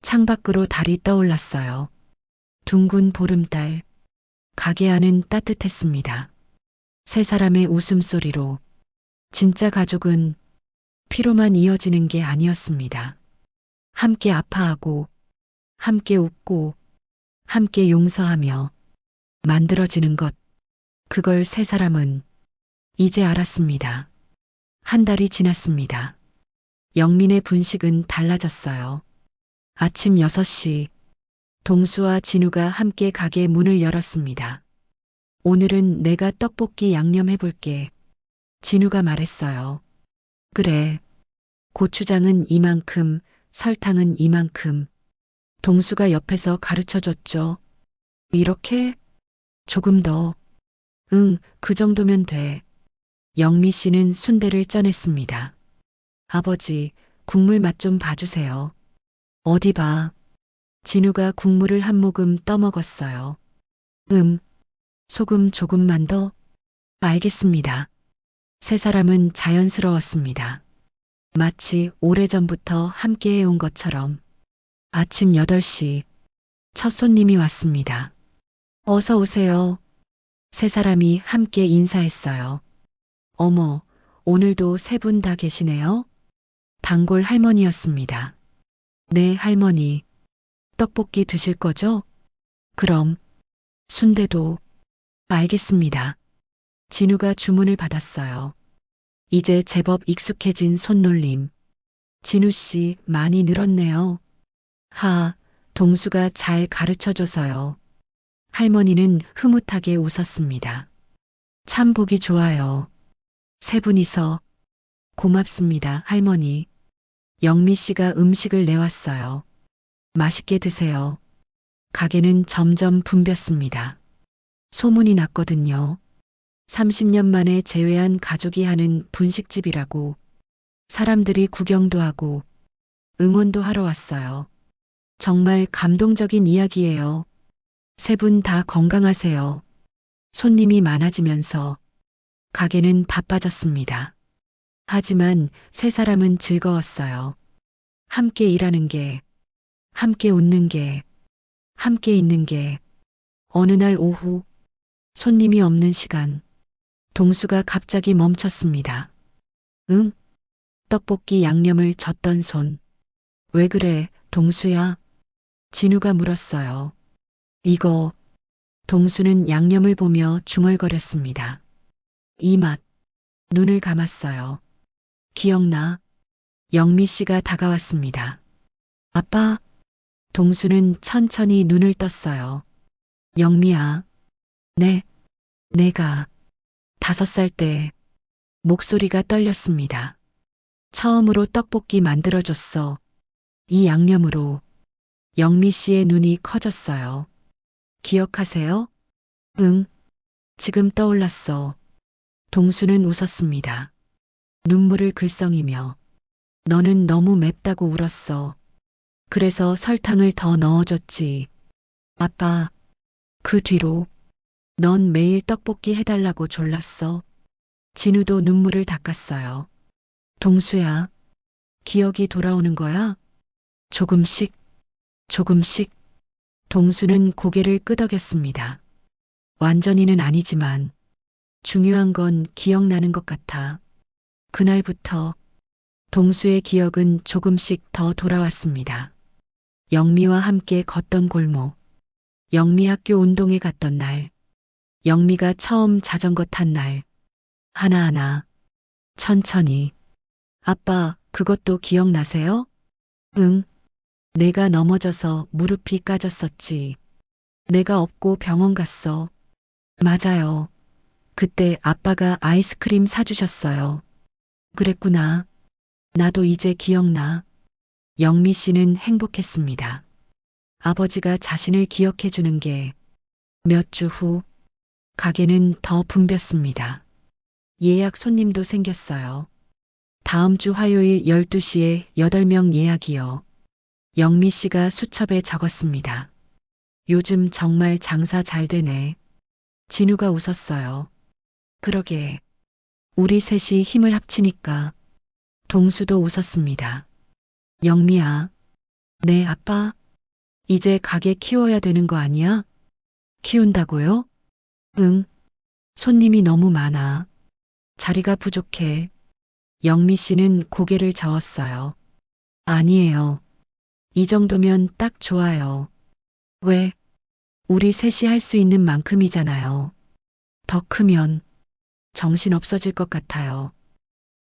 창밖으로 달이 떠올랐어요. 둥근 보름달. 가게 안은 따뜻했습니다. 세 사람의 웃음소리로 진짜 가족은 피로만 이어지는 게 아니었습니다. 함께 아파하고, 함께 웃고, 함께 용서하며 만들어지는 것. 그걸 세 사람은 이제 알았습니다. 한 달이 지났습니다. 영민의 분식은 달라졌어요. 아침 6시, 동수와 진우가 함께 가게 문을 열었습니다. 오늘은 내가 떡볶이 양념해볼게. 진우가 말했어요. 그래. 고추장은 이만큼, 설탕은 이만큼. 동수가 옆에서 가르쳐줬죠. 이렇게? 조금 더. 응, 그 정도면 돼. 영미 씨는 순대를 쪄냈습니다. 아버지, 국물 맛 좀 봐주세요. 어디 봐. 진우가 국물을 한 모금 떠먹었어요. 소금 조금만 더? 알겠습니다. 세 사람은 자연스러웠습니다. 마치 오래전부터 함께 해온 것처럼. 아침 8시, 첫 손님이 왔습니다. 어서 오세요. 세 사람이 함께 인사했어요. 어머, 오늘도 세 분 다 계시네요? 단골 할머니였습니다. 네, 할머니. 떡볶이 드실 거죠? 그럼, 순대도. 알겠습니다. 진우가 주문을 받았어요. 이제 제법 익숙해진 손놀림. 진우 씨 많이 늘었네요. 동수가 잘 가르쳐줘서요. 할머니는 흐뭇하게 웃었습니다. 참 보기 좋아요. 세 분이서. 고맙습니다, 할머니. 영미 씨가 음식을 내왔어요. 맛있게 드세요. 가게는 점점 붐볐습니다. 소문이 났거든요. 30년 만에 재회한 가족이 하는 분식집이라고. 사람들이 구경도 하고 응원도 하러 왔어요. 정말 감동적인 이야기예요. 세 분 다 건강하세요. 손님이 많아지면서 가게는 바빠졌습니다. 하지만 세 사람은 즐거웠어요. 함께 일하는 게, 함께 웃는 게, 함께 있는 게. 어느 날 오후, 손님이 없는 시간, 동수가 갑자기 멈췄습니다. 응? 떡볶이 양념을 젓던 손. 왜 그래, 동수야? 진우가 물었어요. 이거. 동수는 양념을 보며 중얼거렸습니다. 이 맛. 눈을 감았어요. 기억나? 영미 씨가 다가왔습니다. 아빠. 동수는 천천히 눈을 떴어요. 영미야. 네. 내가 5살 때 목소리가 떨렸습니다. 처음으로 떡볶이 만들어줬어. 이 양념으로. 영미 씨의 눈이 커졌어요. 기억하세요? 응. 지금 떠올랐어. 동수는 웃었습니다. 눈물을 글썽이며. 너는 너무 맵다고 울었어. 그래서 설탕을 더 넣어줬지. 아빠, 그 뒤로 넌 매일 떡볶이 해달라고 졸랐어. 진우도 눈물을 닦았어요. 동수야, 기억이 돌아오는 거야? 조금씩, 조금씩. 동수는 고개를 끄덕였습니다. 완전히는 아니지만 중요한 건 기억나는 것 같아. 그날부터 동수의 기억은 조금씩 더 돌아왔습니다. 영미와 함께 걷던 골목, 영미 학교 운동회 갔던 날, 영미가 처음 자전거 탄 날, 하나하나, 천천히. 아빠, 그것도 기억나세요? 응. 내가 넘어져서 무릎이 까졌었지. 내가 업고 병원 갔어. 맞아요. 그때 아빠가 아이스크림 사주셨어요. 그랬구나. 나도 이제 기억나. 영미 씨는 행복했습니다. 아버지가 자신을 기억해 주는 게. 몇 주 후, 가게는 더 붐볐습니다. 예약 손님도 생겼어요. 다음 주 화요일 12시에 8명 예약이요. 영미 씨가 수첩에 적었습니다. 요즘 정말 장사 잘 되네. 진우가 웃었어요. 그러게. 우리 셋이 힘을 합치니까 동수도 웃었습니다. 영미야, 네, 아빠. 이제 가게 키워야 되는 거 아니야? 키운다고요? 응. 손님이 너무 많아. 자리가 부족해. 영미 씨는 고개를 저었어요. 아니에요. 이 정도면 딱 좋아요. 왜? 우리 셋이 할 수 있는 만큼이잖아요. 더 크면 정신 없어질 것 같아요.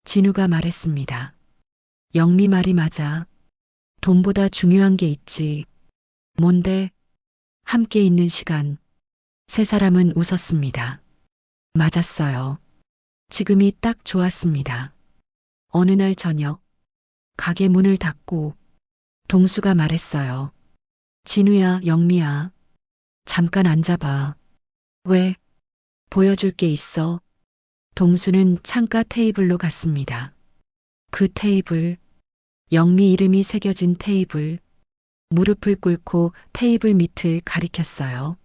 진우가 말했습니다. 영미 말이 맞아. 돈보다 중요한 게 있지. 뭔데? 함께 있는 시간. 세 사람은 웃었습니다. 맞았어요. 지금이 딱 좋았습니다. 어느 날 저녁, 가게 문을 닫고 동수가 말했어요. 진우야, 영미야, 잠깐 앉아봐. 왜? 보여줄 게 있어. 동수는 창가 테이블로 갔습니다. 그 테이블, 영미 이름이 새겨진 테이블, 무릎을 꿇고 테이블 밑을 가리켰어요.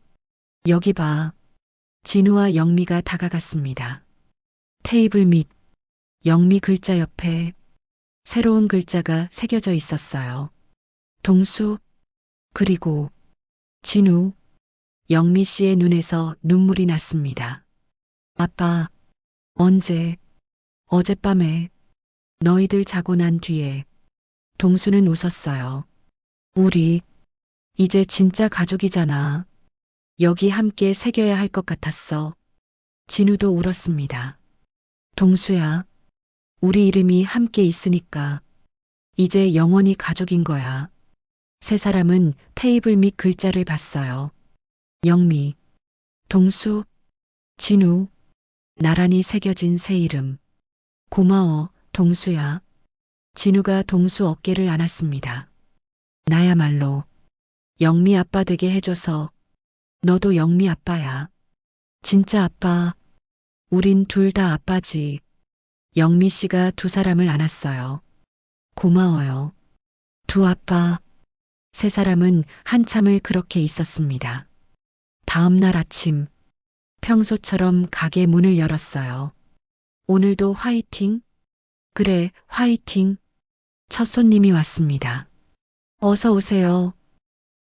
여기 봐. 진우와 영미가 다가갔습니다. 테이블 밑, 영미 글자 옆에 새로운 글자가 새겨져 있었어요. 동수, 그리고 진우, 영미 씨의 눈에서 눈물이 났습니다. 아빠, 언제, 어젯밤에 너희들 자고 난 뒤에 동수는 웃었어요. 우리 이제 진짜 가족이잖아. 여기 함께 새겨야 할 것 같았어. 진우도 울었습니다. 동수야, 우리 이름이 함께 있으니까 이제 영원히 가족인 거야. 세 사람은 테이블 밑 글자를 봤어요. 영미, 동수, 진우, 나란히 새겨진 새 이름. 고마워, 동수야. 진우가 동수 어깨를 안았습니다. 나야말로 영미 아빠 되게 해줘서 너도 영미 아빠야. 진짜 아빠. 우린 둘 다 아빠지. 영미 씨가 두 사람을 안았어요. 고마워요. 두 아빠. 세 사람은 한참을 그렇게 있었습니다. 다음 날 아침, 평소처럼 가게 문을 열었어요. 오늘도 화이팅? 그래, 화이팅. 첫 손님이 왔습니다. 어서 오세요.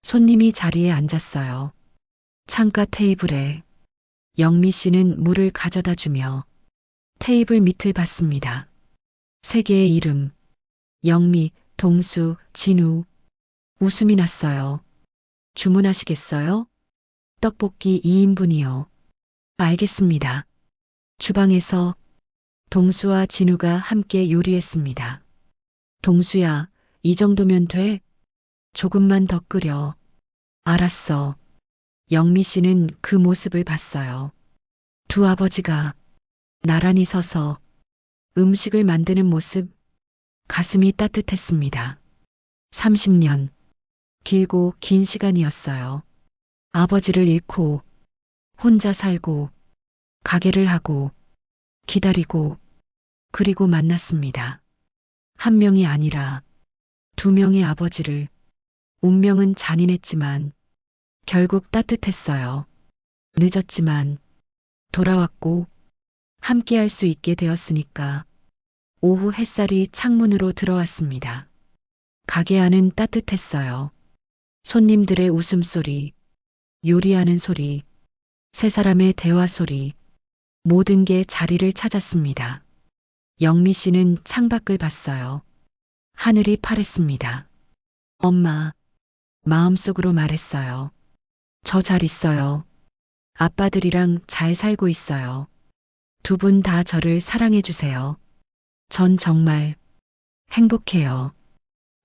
손님이 자리에 앉았어요. 창가 테이블에 영미 씨는 물을 가져다 주며 테이블 밑을 봤습니다. 세 개의 이름, 영미, 동수, 진우. 웃음이 났어요. 주문하시겠어요? 떡볶이 2인분이요. 알겠습니다. 주방에서 동수와 진우가 함께 요리했습니다. 동수야, 이 정도면 돼? 조금만 더 끓여. 알았어. 영미 씨는 그 모습을 봤어요. 두 아버지가 나란히 서서 음식을 만드는 모습, 가슴이 따뜻했습니다. 30년, 길고 긴 시간이었어요. 아버지를 잃고, 혼자 살고, 가게를 하고, 기다리고, 그리고 만났습니다. 한 명이 아니라 두 명의 아버지를. 운명은 잔인했지만 결국 따뜻했어요. 늦었지만 돌아왔고 함께 할 수 있게 되었으니까. 오후 햇살이 창문으로 들어왔습니다. 가게 안은 따뜻했어요. 손님들의 웃음소리, 요리하는 소리, 세 사람의 대화 소리, 모든 게 자리를 찾았습니다. 영미 씨는 창밖을 봤어요. 하늘이 파랬습니다. 엄마, 마음속으로 말했어요. 저 잘 있어요. 아빠들이랑 잘 살고 있어요. 두 분 다 저를 사랑해 주세요. 전 정말 행복해요.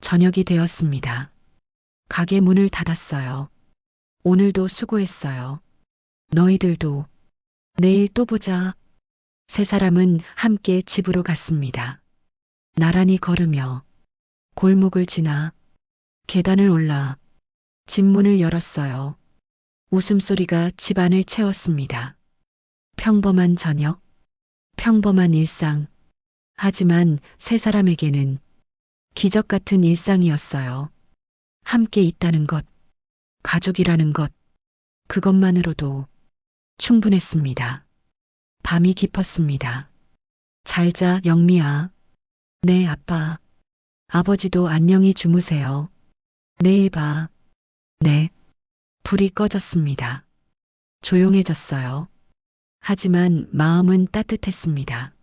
저녁이 되었습니다. 가게 문을 닫았어요. 오늘도 수고했어요. 너희들도 내일 또 보자. 세 사람은 함께 집으로 갔습니다. 나란히 걸으며 골목을 지나 계단을 올라 집 문을 열었어요. 웃음소리가 집안을 채웠습니다. 평범한 저녁, 평범한 일상. 하지만 세 사람에게는 기적 같은 일상이었어요. 함께 있다는 것, 가족이라는 것, 그것만으로도 충분했습니다. 밤이 깊었습니다. 잘 자, 영미야. 네, 아빠. 아버지도 안녕히 주무세요. 내일 봐. 네. 불이 꺼졌습니다. 조용해졌어요. 하지만 마음은 따뜻했습니다.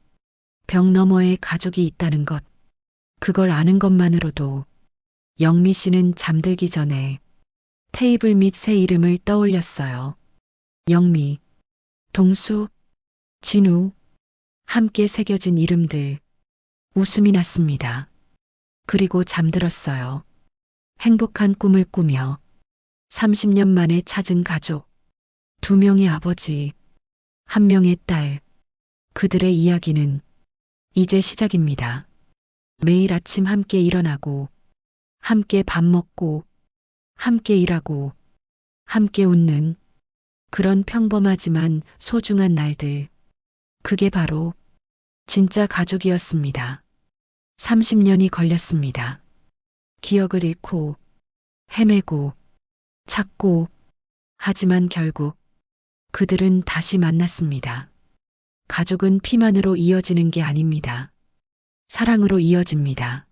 벽 너머에 가족이 있다는 것, 그걸 아는 것만으로도 영미 씨는 잠들기 전에 테이블 밑 새 이름을 떠올렸어요. 영미, 동수, 진우, 함께 새겨진 이름들. 웃음이 났습니다. 그리고 잠들었어요. 행복한 꿈을 꾸며 30년 만에 찾은 가족, 두 명의 아버지, 한 명의 딸, 그들의 이야기는 이제 시작입니다. 매일 아침 함께 일어나고, 함께 밥 먹고, 함께 일하고, 함께 웃는 그런 평범하지만 소중한 날들. 그게 바로 진짜 가족이었습니다. 30년이 걸렸습니다. 기억을 잃고, 헤매고, 찾고, 하지만 결국 그들은 다시 만났습니다. 가족은 피만으로 이어지는 게 아닙니다. 사랑으로 이어집니다.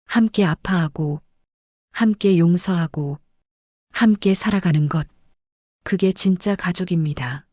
함께 아파하고, 함께 용서하고, 함께 살아가는 것. 그게 진짜 가족입니다.